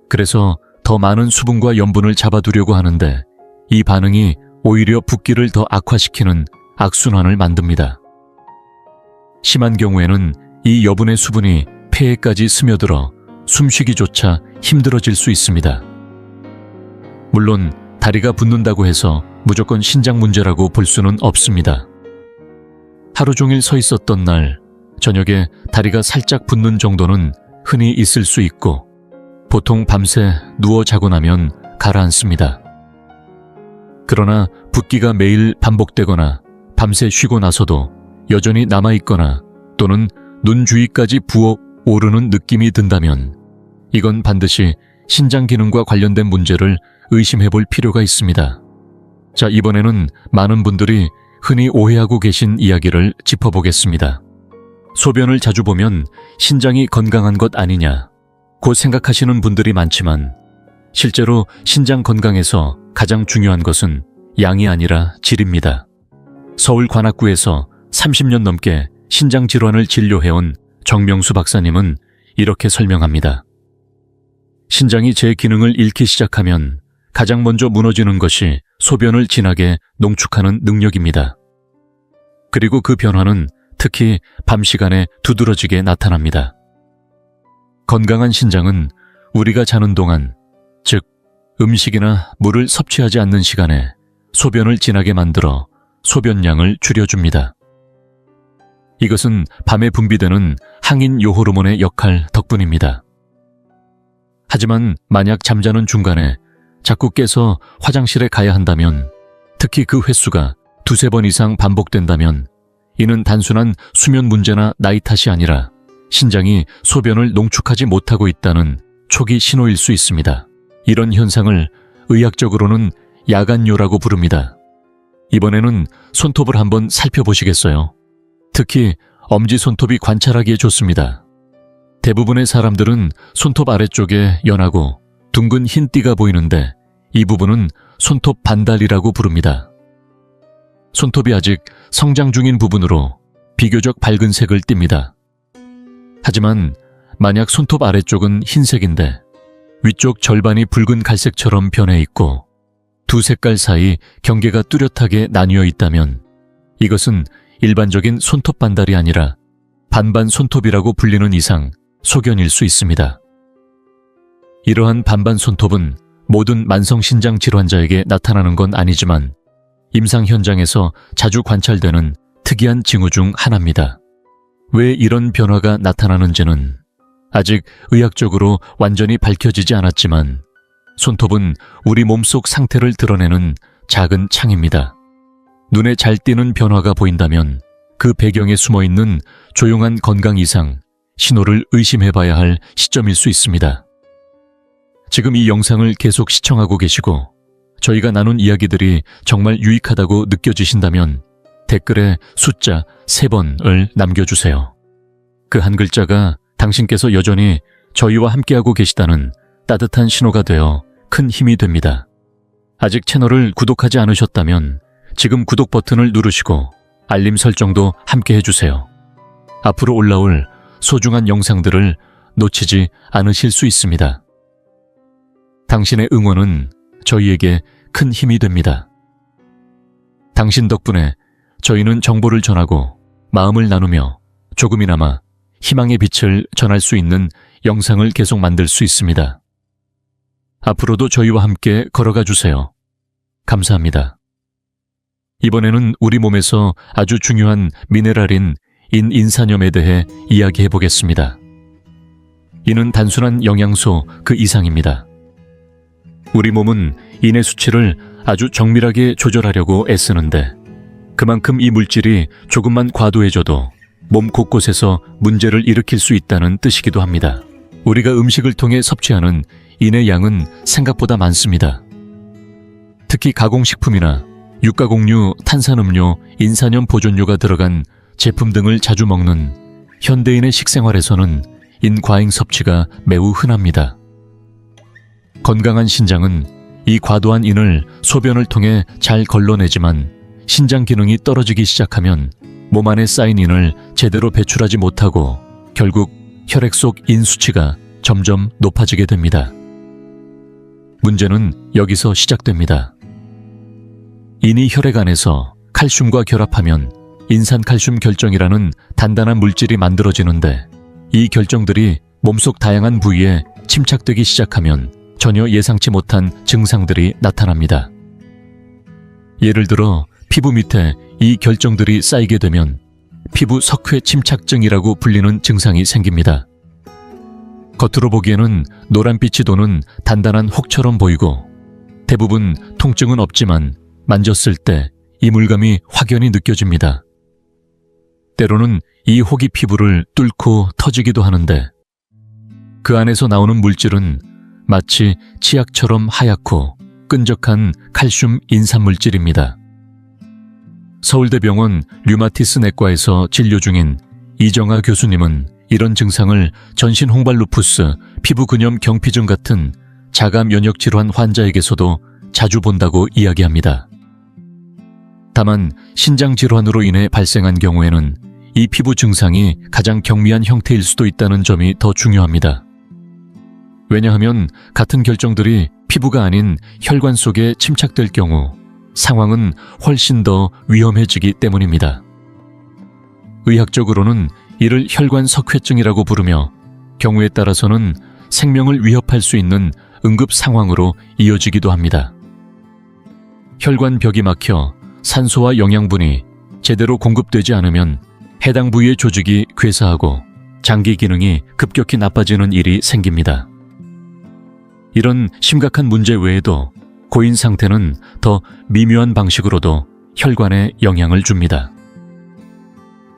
그래서 더 많은 수분과 염분을 잡아두려고 하는데 이 반응이 오히려 붓기를 더 악화시키는 악순환을 만듭니다. 심한 경우에는 이 여분의 수분이 폐에까지 스며들어 숨쉬기조차 힘들어질 수 있습니다. 물론 다리가 붓는다고 해서 무조건 신장 문제라고 볼 수는 없습니다. 하루 종일 서 있었던 날, 저녁에 다리가 살짝 붓는 정도는 흔히 있을 수 있고 보통 밤새 누워 자고 나면 가라앉습니다. 그러나 붓기가 매일 반복되거나 밤새 쉬고 나서도 여전히 남아있거나 또는 눈 주위까지 부어 오르는 느낌이 든다면 이건 반드시 신장 기능과 관련된 문제를 의심해 볼 필요가 있습니다. 자, 이번에는 많은 분들이 흔히 오해하고 계신 이야기를 짚어보겠습니다. 소변을 자주 보면 신장이 건강한 것 아니냐 고 생각하시는 분들이 많지만 실제로 신장 건강에서 가장 중요한 것은 양이 아니라 질입니다. 서울 관악구에서 30년 넘게 신장 질환을 진료해온 정명수 박사님은 이렇게 설명합니다. 신장이 제 기능을 잃기 시작하면 가장 먼저 무너지는 것이 소변을 진하게 농축하는 능력입니다. 그리고 그 변화는 특히 밤 시간에 두드러지게 나타납니다. 건강한 신장은 우리가 자는 동안, 즉 음식이나 물을 섭취하지 않는 시간에 소변을 진하게 만들어 소변량을 줄여줍니다. 이것은 밤에 분비되는 항인 요호르몬의 역할 덕분입니다. 하지만 만약 잠자는 중간에 자꾸 깨서 화장실에 가야 한다면, 특히 그 횟수가 두세 번 이상 반복된다면 이는 단순한 수면 문제나 나이 탓이 아니라 신장이 소변을 농축하지 못하고 있다는 초기 신호일 수 있습니다. 이런 현상을 의학적으로는 야간요라고 부릅니다. 이번에는 손톱을 한번 살펴보시겠어요? 특히 엄지손톱이 관찰하기에 좋습니다. 대부분의 사람들은 손톱 아래쪽에 연하고 둥근 흰 띠가 보이는데 이 부분은 손톱 반달이라고 부릅니다. 손톱이 아직 성장 중인 부분으로 비교적 밝은 색을 띱니다. 하지만 만약 손톱 아래쪽은 흰색인데 위쪽 절반이 붉은 갈색처럼 변해 있고 두 색깔 사이 경계가 뚜렷하게 나뉘어 있다면 이것은 일반적인 손톱 반달이 아니라 반반 손톱이라고 불리는 이상 소견일 수 있습니다. 이러한 반반 손톱은 모든 만성신장 질환자에게 나타나는 건 아니지만 임상 현장에서 자주 관찰되는 특이한 징후 중 하나입니다. 왜 이런 변화가 나타나는지는 아직 의학적으로 완전히 밝혀지지 않았지만 손톱은 우리 몸속 상태를 드러내는 작은 창입니다. 눈에 잘 띄는 변화가 보인다면 그 배경에 숨어있는 조용한 건강 이상, 신호를 의심해봐야 할 시점일 수 있습니다. 지금 이 영상을 계속 시청하고 계시고 저희가 나눈 이야기들이 정말 유익하다고 느껴지신다면 댓글에 숫자 3번을 남겨주세요. 그 한 글자가 당신께서 여전히 저희와 함께하고 계시다는 따뜻한 신호가 되어 큰 힘이 됩니다. 아직 채널을 구독하지 않으셨다면 지금 구독 버튼을 누르시고 알림 설정도 함께 해주세요. 앞으로 올라올 소중한 영상들을 놓치지 않으실 수 있습니다. 당신의 응원은 저희에게 큰 힘이 됩니다. 당신 덕분에 저희는 정보를 전하고 마음을 나누며 조금이나마 희망의 빛을 전할 수 있는 영상을 계속 만들 수 있습니다. 앞으로도 저희와 함께 걸어가 주세요. 감사합니다. 이번에는 우리 몸에서 아주 중요한 미네랄인 인산염에 대해 이야기해 보겠습니다. 이는 단순한 영양소 그 이상입니다. 우리 몸은 인의 수치를 아주 정밀하게 조절하려고 애쓰는데 그만큼 이 물질이 조금만 과도해져도 몸 곳곳에서 문제를 일으킬 수 있다는 뜻이기도 합니다. 우리가 음식을 통해 섭취하는 인의 양은 생각보다 많습니다. 특히 가공식품이나 육가공유, 탄산음료, 인산염 보존료가 들어간 제품 등을 자주 먹는 현대인의 식생활에서는 인과잉 섭취가 매우 흔합니다. 건강한 신장은 이 과도한 인을 소변을 통해 잘 걸러내지만 신장 기능이 떨어지기 시작하면 몸 안에 쌓인 인을 제대로 배출하지 못하고 결국 혈액 속 인 수치가 점점 높아지게 됩니다. 문제는 여기서 시작됩니다. 인이 혈액 안에서 칼슘과 결합하면 인산칼슘 결정이라는 단단한 물질이 만들어지는데, 이 결정들이 몸속 다양한 부위에 침착되기 시작하면 전혀 예상치 못한 증상들이 나타납니다. 예를 들어 피부 밑에 이 결정들이 쌓이게 되면 피부 석회 침착증이라고 불리는 증상이 생깁니다. 겉으로 보기에는 노란빛이 도는 단단한 혹처럼 보이고 대부분 통증은 없지만 만졌을 때 이물감이 확연히 느껴집니다. 때로는 이 혹이 피부를 뚫고 터지기도 하는데, 그 안에서 나오는 물질은 마치 치약처럼 하얗고 끈적한 칼슘 인산물질입니다. 서울대병원 류마티스 내과에서 진료 중인 이정아 교수님은 이런 증상을 전신 홍발 루푸스, 피부 근염 경피증 같은 자가 면역 질환 환자에게서도 자주 본다고 이야기합니다. 다만 신장 질환으로 인해 발생한 경우에는 이 피부 증상이 가장 경미한 형태일 수도 있다는 점이 더 중요합니다. 왜냐하면 같은 결정들이 피부가 아닌 혈관 속에 침착될 경우 상황은 훨씬 더 위험해지기 때문입니다. 의학적으로는 이를 혈관 석회증이라고 부르며 경우에 따라서는 생명을 위협할 수 있는 응급 상황으로 이어지기도 합니다. 혈관 벽이 막혀 산소와 영양분이 제대로 공급되지 않으면 해당 부위의 조직이 괴사하고 장기 기능이 급격히 나빠지는 일이 생깁니다. 이런 심각한 문제 외에도 고인 상태는 더 미묘한 방식으로도 혈관에 영향을 줍니다.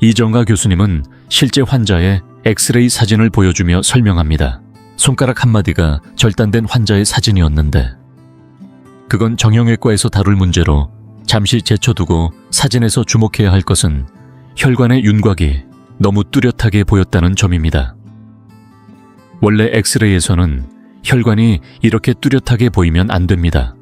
이정아 교수님은 실제 환자의 엑스레이 사진을 보여주며 설명합니다. 손가락 한마디가 절단된 환자의 사진이었는데, 그건 정형외과에서 다룰 문제로 잠시 제쳐두고 사진에서 주목해야 할 것은 혈관의 윤곽이 너무 뚜렷하게 보였다는 점입니다. 원래 엑스레이에서는 혈관이 이렇게 뚜렷하게 보이면 안 됩니다.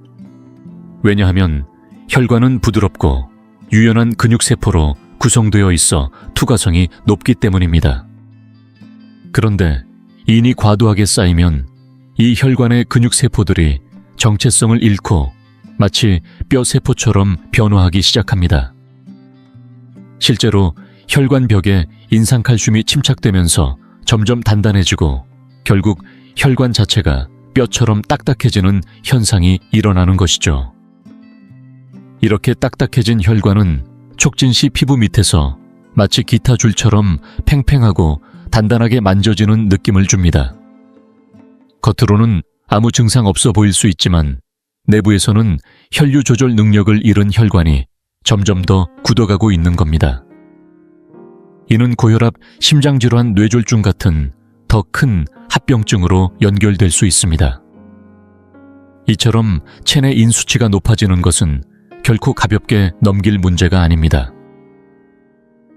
왜냐하면 혈관은 부드럽고 유연한 근육세포로 구성되어 있어 투과성이 높기 때문입니다. 그런데 인이 과도하게 쌓이면 이 혈관의 근육세포들이 정체성을 잃고 마치 뼈세포처럼 변화하기 시작합니다. 실제로 혈관 벽에 인산칼슘이 침착되면서 점점 단단해지고 결국 혈관 자체가 뼈처럼 딱딱해지는 현상이 일어나는 것이죠. 이렇게 딱딱해진 혈관은 촉진 시 피부 밑에서 마치 기타 줄처럼 팽팽하고 단단하게 만져지는 느낌을 줍니다. 겉으로는 아무 증상 없어 보일 수 있지만 내부에서는 혈류 조절 능력을 잃은 혈관이 점점 더 굳어가고 있는 겁니다. 이는 고혈압, 심장질환, 뇌졸중 같은 더 큰 합병증으로 연결될 수 있습니다. 이처럼 체내 인 수치가 높아지는 것은 결코 가볍게 넘길 문제가 아닙니다.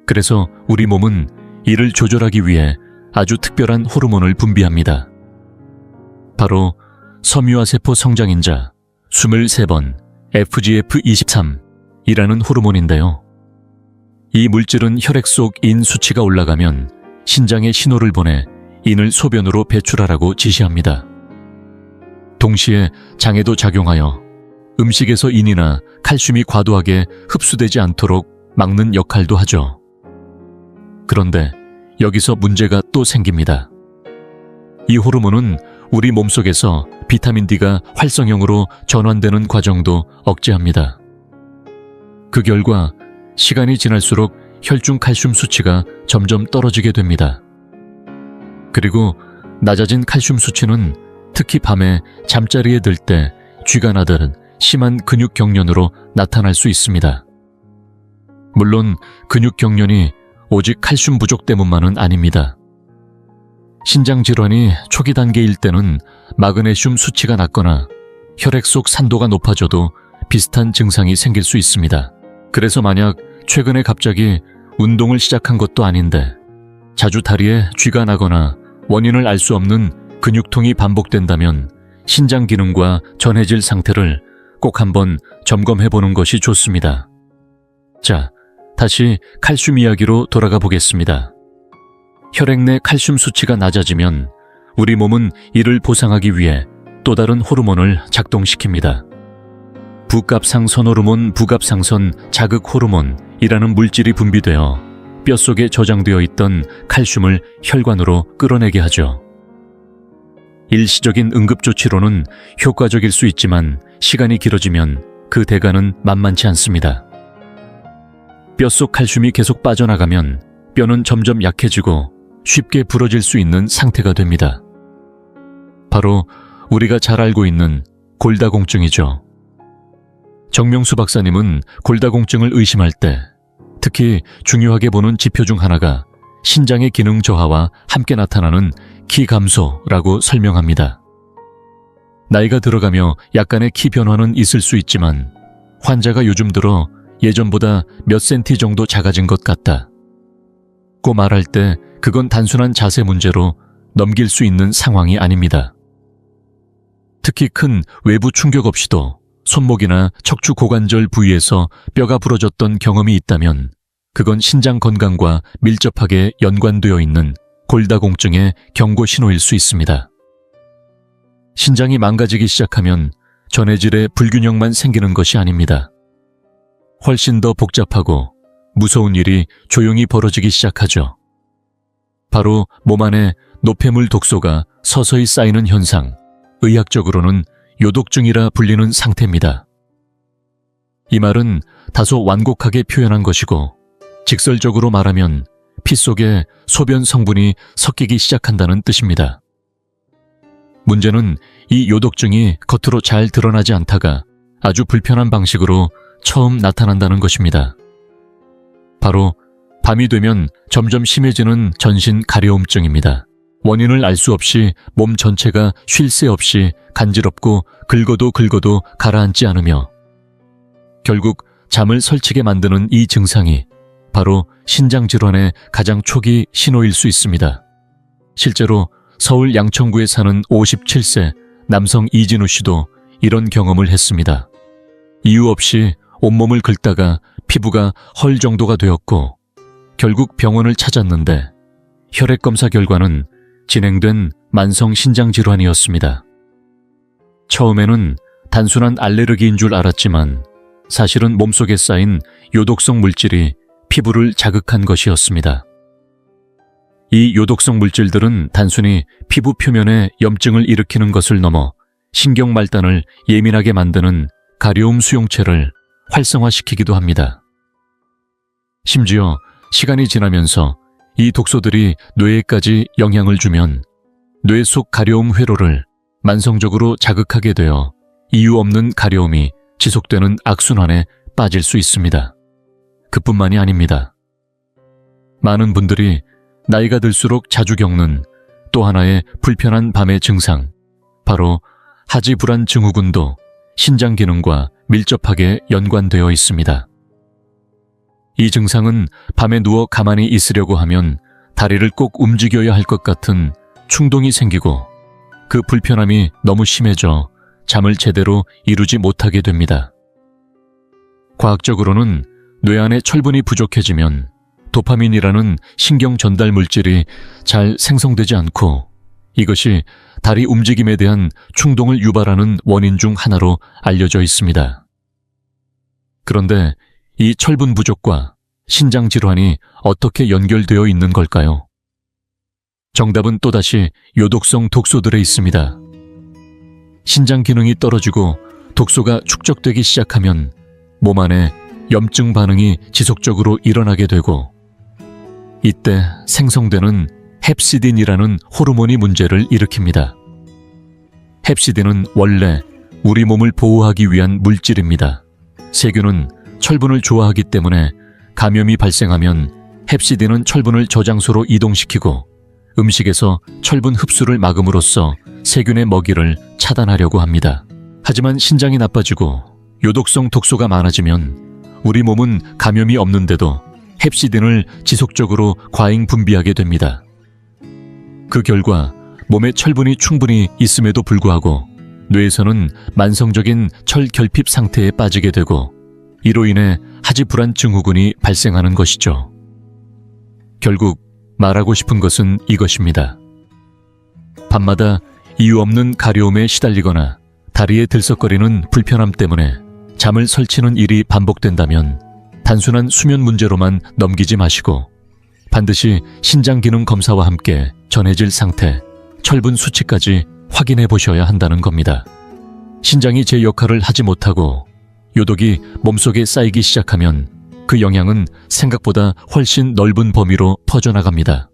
그래서 우리 몸은 이를 조절하기 위해 아주 특별한 호르몬을 분비합니다. 바로 섬유화세포 성장인자 23번 FGF23이라는 호르몬인데요. 이 물질은 혈액 속 인 수치가 올라가면 신장에 신호를 보내 인을 소변으로 배출하라고 지시합니다. 동시에 장에도 작용하여 음식에서 인이나 칼슘이 과도하게 흡수되지 않도록 막는 역할도 하죠. 그런데 여기서 문제가 또 생깁니다. 이 호르몬은 우리 몸속에서 비타민 D가 활성형으로 전환되는 과정도 억제합니다. 그 결과 시간이 지날수록 혈중 칼슘 수치가 점점 떨어지게 됩니다. 그리고 낮아진 칼슘 수치는 특히 밤에 잠자리에 들 때 쥐가 나듯 심한 근육 경련으로 나타날 수 있습니다. 물론 근육 경련이 오직 칼슘 부족 때문만은 아닙니다. 신장 질환이 초기 단계일 때는 마그네슘 수치가 낮거나 혈액 속 산도가 높아져도 비슷한 증상이 생길 수 있습니다. 그래서 만약 최근에 갑자기 운동을 시작한 것도 아닌데 자주 다리에 쥐가 나거나 원인을 알 수 없는 근육통이 반복된다면 신장 기능과 전해질 상태를 꼭 한번 점검해 보는 것이 좋습니다. 자, 다시 칼슘 이야기로 돌아가 보겠습니다. 혈액 내 칼슘 수치가 낮아지면 우리 몸은 이를 보상하기 위해 또 다른 호르몬을 작동시킵니다. 부갑상선 호르몬, 부갑상선 자극 호르몬이라는 물질이 분비되어 뼛속에 저장되어 있던 칼슘을 혈관으로 끌어내게 하죠. 일시적인 응급조치로는 효과적일 수 있지만 시간이 길어지면 그 대가는 만만치 않습니다. 뼛속 칼슘이 계속 빠져나가면 뼈는 점점 약해지고 쉽게 부러질 수 있는 상태가 됩니다. 바로 우리가 잘 알고 있는 골다공증이죠. 정명수 박사님은 골다공증을 의심할 때 특히 중요하게 보는 지표 중 하나가 신장의 기능 저하와 함께 나타나는 키 감소라고 설명합니다. 나이가 들어가며 약간의 키 변화는 있을 수 있지만 환자가 요즘 들어 예전보다 몇 센티 정도 작아진 것 같다 고 말할 때 그건 단순한 자세 문제로 넘길 수 있는 상황이 아닙니다. 특히 큰 외부 충격 없이도 손목이나 척추 고관절 부위에서 뼈가 부러졌던 경험이 있다면 그건 신장 건강과 밀접하게 연관되어 있는 골다공증의 경고 신호일 수 있습니다. 신장이 망가지기 시작하면 전해질의 불균형만 생기는 것이 아닙니다. 훨씬 더 복잡하고 무서운 일이 조용히 벌어지기 시작하죠. 바로 몸 안에 노폐물 독소가 서서히 쌓이는 현상, 의학적으로는 요독증이라 불리는 상태입니다. 이 말은 다소 완곡하게 표현한 것이고 직설적으로 말하면 피 속에 소변 성분이 섞이기 시작한다는 뜻입니다. 문제는 이 요독증이 겉으로 잘 드러나지 않다가 아주 불편한 방식으로 처음 나타난다는 것입니다. 바로 밤이 되면 점점 심해지는 전신 가려움증입니다. 원인을 알 수 없이 몸 전체가 쉴 새 없이 간지럽고 긁어도 가라앉지 않으며 결국 잠을 설치게 만드는 이 증상이 바로 신장질환의 가장 초기 신호일 수 있습니다. 실제로 서울 양천구에 사는 57세 남성 이진우 씨도 이런 경험을 했습니다. 이유 없이 온몸을 긁다가 피부가 헐 정도가 되었고 결국 병원을 찾았는데 혈액 검사 결과는 진행된 만성 신장질환이었습니다. 처음에는 단순한 알레르기인 줄 알았지만 사실은 몸속에 쌓인 요독성 물질이 피부를 자극한 것이었습니다. 이 요독성 물질들은 단순히 피부 표면에 염증을 일으키는 것을 넘어 신경 말단을 예민하게 만드는 가려움 수용체를 활성화시키기도 합니다. 심지어 시간이 지나면서 이 독소들이 뇌에까지 영향을 주면 뇌 속 가려움 회로를 만성적으로 자극하게 되어 이유 없는 가려움이 지속되는 악순환에 빠질 수 있습니다. 그뿐만이 아닙니다. 많은 분들이 나이가 들수록 자주 겪는 또 하나의 불편한 밤의 증상, 바로 하지불안 증후군도 신장 기능과 밀접하게 연관되어 있습니다. 이 증상은 밤에 누워 가만히 있으려고 하면 다리를 꼭 움직여야 할 것 같은 충동이 생기고 그 불편함이 너무 심해져 잠을 제대로 이루지 못하게 됩니다. 과학적으로는 뇌 안에 철분이 부족해지면 도파민이라는 신경 전달 물질이 잘 생성되지 않고 이것이 다리 움직임에 대한 충동을 유발하는 원인 중 하나로 알려져 있습니다. 그런데 이 철분 부족과 신장 질환이 어떻게 연결되어 있는 걸까요? 정답은 또다시 요독성 독소들에 있습니다. 신장 기능이 떨어지고 독소가 축적되기 시작하면 몸 안에 염증 반응이 지속적으로 일어나게 되고 이때 생성되는 헵시딘이라는 호르몬이 문제를 일으킵니다. 헵시딘은 원래 우리 몸을 보호하기 위한 물질입니다. 세균은 철분을 좋아하기 때문에 감염이 발생하면 헵시딘은 철분을 저장소로 이동시키고 음식에서 철분 흡수를 막음으로써 세균의 먹이를 차단하려고 합니다. 하지만 신장이 나빠지고 요독성 독소가 많아지면 우리 몸은 감염이 없는데도 헵시딘을 지속적으로 과잉 분비하게 됩니다. 그 결과 몸에 철분이 충분히 있음에도 불구하고 뇌에서는 만성적인 철결핍 상태에 빠지게 되고 이로 인해 하지불안 증후군이 발생하는 것이죠. 결국 말하고 싶은 것은 이것입니다. 밤마다 이유 없는 가려움에 시달리거나 다리에 들썩거리는 불편함 때문에 잠을 설치는 일이 반복된다면 단순한 수면 문제로만 넘기지 마시고 반드시 신장 기능 검사와 함께 전해질 상태, 철분 수치까지 확인해 보셔야 한다는 겁니다. 신장이 제 역할을 하지 못하고 요독이 몸속에 쌓이기 시작하면 그 영향은 생각보다 훨씬 넓은 범위로 퍼져나갑니다.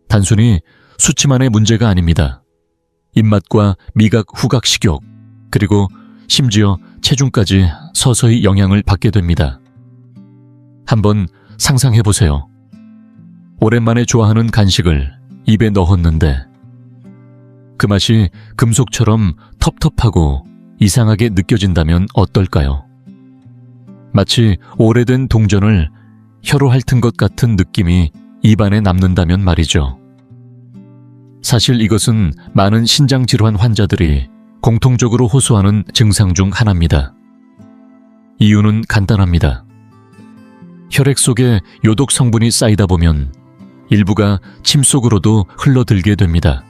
단순히 수치만의 문제가 아닙니다. 입맛과 미각 후각 식욕, 그리고 심지어 체중까지 서서히 영향을 받게 됩니다. 한번 상상해 보세요. 오랜만에 좋아하는 간식을 입에 넣었는데 그 맛이 금속처럼 텁텁하고 이상하게 느껴진다면 어떨까요? 마치 오래된 동전을 혀로 핥은 것 같은 느낌이 입안에 남는다면 말이죠. 사실 이것은 많은 신장질환 환자들이 공통적으로 호소하는 증상 중 하나입니다. 이유는 간단합니다. 혈액 속에 요독 성분이 쌓이다 보면 일부가 침 속으로도 흘러들게 됩니다.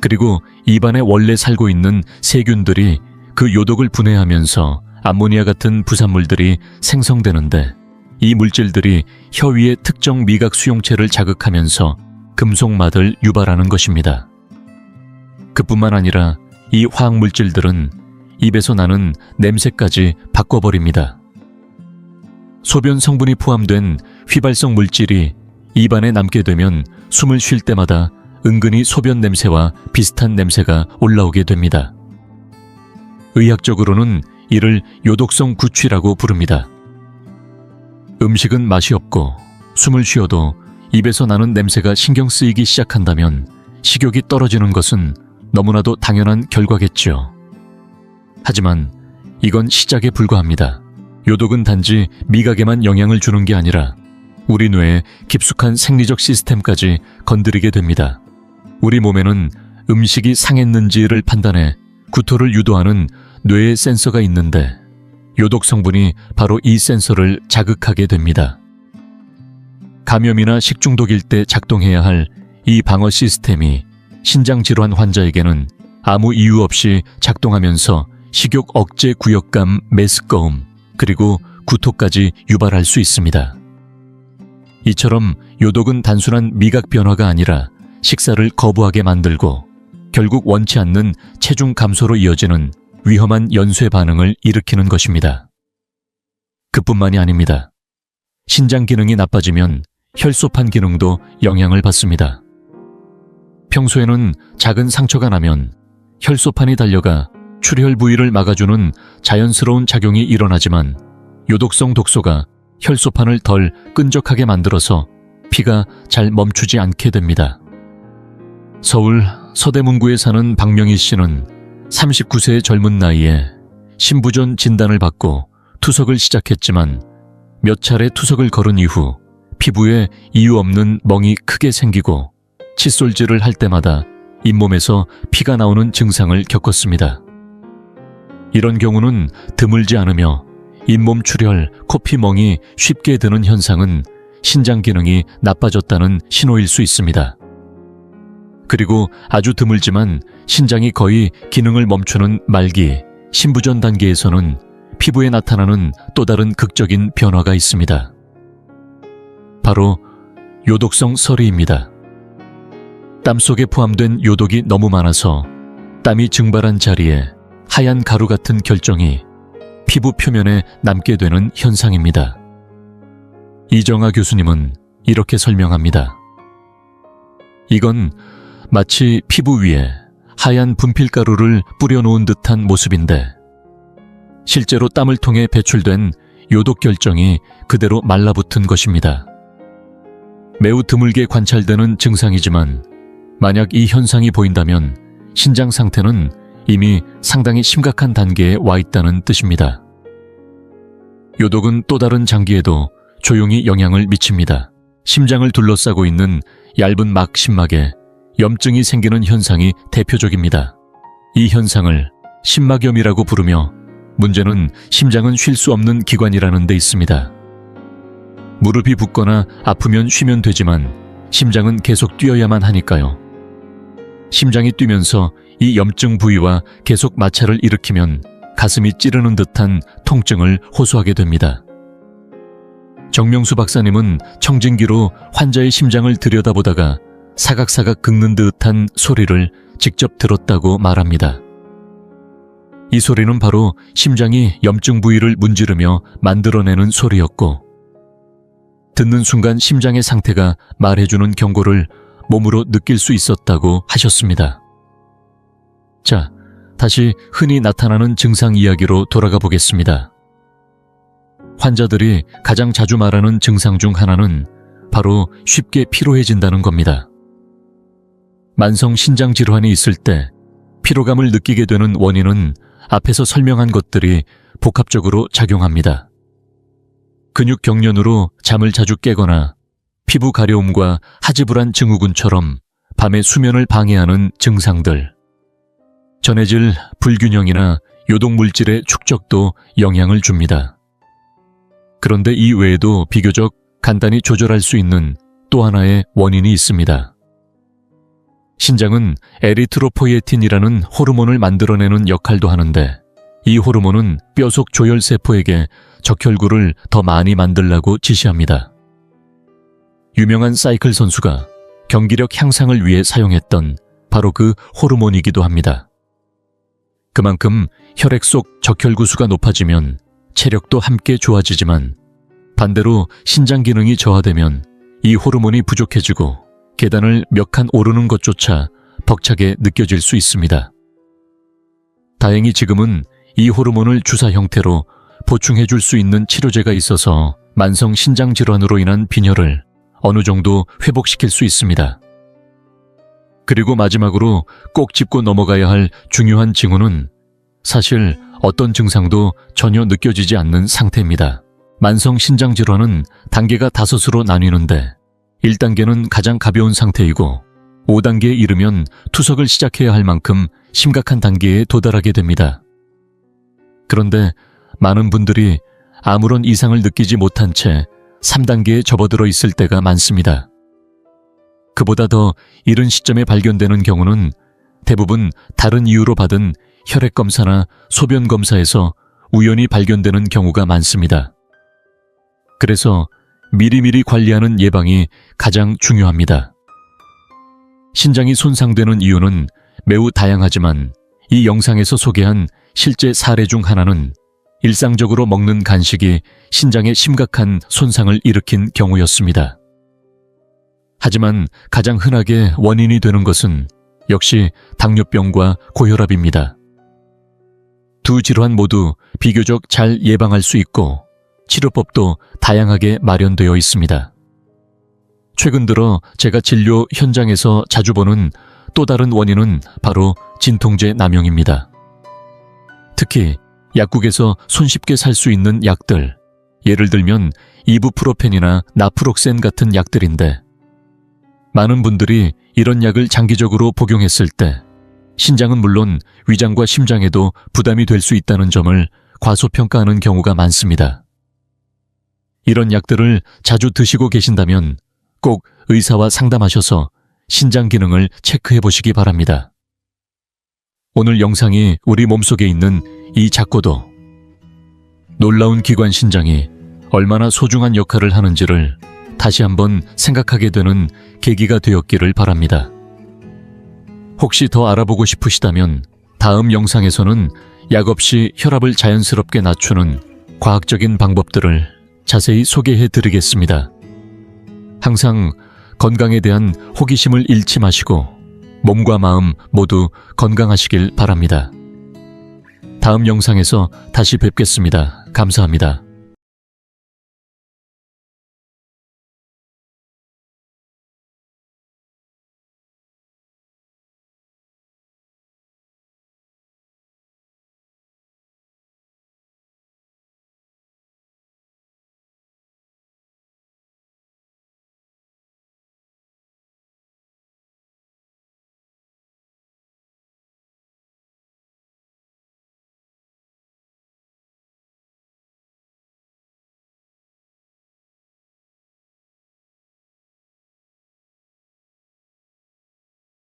그리고 입안에 원래 살고 있는 세균들이 그 요독을 분해하면서 암모니아 같은 부산물들이 생성되는데 이 물질들이 혀 위의 특정 미각 수용체를 자극하면서 금속 맛을 유발하는 것입니다. 그뿐만 아니라 이 화학물질들은 입에서 나는 냄새까지 바꿔버립니다. 소변 성분이 포함된 휘발성 물질이 입안에 남게 되면 숨을 쉴 때마다 은근히 소변 냄새와 비슷한 냄새가 올라오게 됩니다. 의학적으로는 이를 요독성 구취라고 부릅니다. 음식은 맛이 없고 숨을 쉬어도 입에서 나는 냄새가 신경 쓰이기 시작한다면 식욕이 떨어지는 것은 너무나도 당연한 결과겠죠. 하지만 이건 시작에 불과합니다. 요독은 단지 미각에만 영향을 주는 게 아니라 우리 뇌의 깊숙한 생리적 시스템까지 건드리게 됩니다. 우리 몸에는 음식이 상했는지를 판단해 구토를 유도하는 뇌의 센서가 있는데 요독 성분이 바로 이 센서를 자극하게 됩니다. 감염이나 식중독일 때 작동해야 할 이 방어 시스템이 신장질환 환자에게는 아무 이유 없이 작동하면서 식욕 억제 구역감, 메스꺼움, 그리고 구토까지 유발할 수 있습니다. 이처럼 요독은 단순한 미각 변화가 아니라 식사를 거부하게 만들고 결국 원치 않는 체중 감소로 이어지는 위험한 연쇄 반응을 일으키는 것입니다. 그뿐만이 아닙니다. 신장 기능이 나빠지면 혈소판 기능도 영향을 받습니다. 평소에는 작은 상처가 나면 혈소판이 달려가 출혈 부위를 막아주는 자연스러운 작용이 일어나지만 요독성 독소가 혈소판을 덜 끈적하게 만들어서 피가 잘 멈추지 않게 됩니다. 서울 서대문구에 사는 박명희 씨는 39세의 젊은 나이에 신부전 진단을 받고 투석을 시작했지만 몇 차례 투석을 걸은 이후 피부에 이유 없는 멍이 크게 생기고 칫솔질을 할 때마다 잇몸에서 피가 나오는 증상을 겪었습니다. 이런 경우는 드물지 않으며 잇몸 출혈, 코피멍이 쉽게 드는 현상은 신장 기능이 나빠졌다는 신호일 수 있습니다. 그리고 아주 드물지만 신장이 거의 기능을 멈추는 말기, 신부전 단계에서는 피부에 나타나는 또 다른 극적인 변화가 있습니다. 바로 요독성 서리입니다. 땀 속에 포함된 요독이 너무 많아서 땀이 증발한 자리에 하얀 가루 같은 결정이 피부 표면에 남게 되는 현상입니다. 이정아 교수님은 이렇게 설명합니다. 이건 마치 피부 위에 하얀 분필가루를 뿌려놓은 듯한 모습인데 실제로 땀을 통해 배출된 요독 결정이 그대로 말라붙은 것입니다. 매우 드물게 관찰되는 증상이지만 만약 이 현상이 보인다면 신장 상태는 이미 상당히 심각한 단계에 와 있다는 뜻입니다. 요독은 또 다른 장기에도 조용히 영향을 미칩니다. 심장을 둘러싸고 있는 얇은 막심막에 염증이 생기는 현상이 대표적입니다. 이 현상을 심막염이라고 부르며 문제는 심장은 쉴 수 없는 기관이라는 데 있습니다. 무릎이 붓거나 아프면 쉬면 되지만 심장은 계속 뛰어야만 하니까요. 심장이 뛰면서 이 염증 부위와 계속 마찰을 일으키면 가슴이 찌르는 듯한 통증을 호소하게 됩니다. 정명수 박사님은 청진기로 환자의 심장을 들여다보다가 사각사각 긁는 듯한 소리를 직접 들었다고 말합니다. 이 소리는 바로 심장이 염증 부위를 문지르며 만들어내는 소리였고, 듣는 순간 심장의 상태가 말해주는 경고를 몸으로 느낄 수 있었다고 하셨습니다. 자, 다시 흔히 나타나는 증상 이야기로 돌아가 보겠습니다. 환자들이 가장 자주 말하는 증상 중 하나는 바로 쉽게 피로해진다는 겁니다. 만성 신장 질환이 있을 때 피로감을 느끼게 되는 원인은 앞에서 설명한 것들이 복합적으로 작용합니다. 근육 경련으로 잠을 자주 깨거나 피부 가려움과 하지불안 증후군처럼 밤에 수면을 방해하는 증상들, 전해질 불균형이나 요독물질의 축적도 영향을 줍니다. 그런데 이 외에도 비교적 간단히 조절할 수 있는 또 하나의 원인이 있습니다. 신장은 에리트로포이에틴이라는 호르몬을 만들어내는 역할도 하는데, 이 호르몬은 뼈 속 조혈세포에게 적혈구를 더 많이 만들라고 지시합니다. 유명한 사이클 선수가 경기력 향상을 위해 사용했던 바로 그 호르몬이기도 합니다. 그만큼 혈액 속 적혈구 수가 높아지면 체력도 함께 좋아지지만, 반대로 신장 기능이 저하되면 이 호르몬이 부족해지고 계단을 몇 칸 오르는 것조차 벅차게 느껴질 수 있습니다. 다행히 지금은 이 호르몬을 주사 형태로 보충해 줄 수 있는 치료제가 있어서 만성 신장 질환으로 인한 빈혈을 어느 정도 회복시킬 수 있습니다. 그리고 마지막으로 꼭 짚고 넘어가야 할 중요한 징후는 사실 어떤 증상도 전혀 느껴지지 않는 상태입니다. 만성 신장 질환은 단계가 5으로 나뉘는데, 1단계는 가장 가벼운 상태이고 5단계에 이르면 투석을 시작해야 할 만큼 심각한 단계에 도달하게 됩니다. 그런데 많은 분들이 아무런 이상을 느끼지 못한 채 3단계에 접어들어 있을 때가 많습니다. 그보다 더 이른 시점에 발견되는 경우는 대부분 다른 이유로 받은 혈액검사나 소변검사에서 우연히 발견되는 경우가 많습니다. 그래서 미리미리 관리하는 예방이 가장 중요합니다. 신장이 손상되는 이유는 매우 다양하지만 이 영상에서 소개한 실제 사례 중 하나는 일상적으로 먹는 간식이 신장에 심각한 손상을 일으킨 경우였습니다. 하지만 가장 흔하게 원인이 되는 것은 역시 당뇨병과 고혈압입니다. 두 질환 모두 비교적 잘 예방할 수 있고 치료법도 다양하게 마련되어 있습니다. 최근 들어 제가 진료 현장에서 자주 보는 또 다른 원인은 바로 진통제 남용입니다. 특히 약국에서 손쉽게 살 수 있는 약들, 예를 들면 이부프로펜이나 나프록센 같은 약들인데, 많은 분들이 이런 약을 장기적으로 복용했을 때 신장은 물론 위장과 심장에도 부담이 될 수 있다는 점을 과소평가하는 경우가 많습니다. 이런 약들을 자주 드시고 계신다면 꼭 의사와 상담하셔서 신장 기능을 체크해 보시기 바랍니다. 오늘 영상이 우리 몸속에 있는 이 작고도, 놀라운 기관 신장이 얼마나 소중한 역할을 하는지를 다시 한번 생각하게 되는 계기가 되었기를 바랍니다. 혹시 더 알아보고 싶으시다면 다음 영상에서는 약 없이 혈압을 자연스럽게 낮추는 과학적인 방법들을 자세히 소개해 드리겠습니다. 항상 건강에 대한 호기심을 잃지 마시고 몸과 마음 모두 건강하시길 바랍니다. 다음 영상에서 다시 뵙겠습니다. 감사합니다.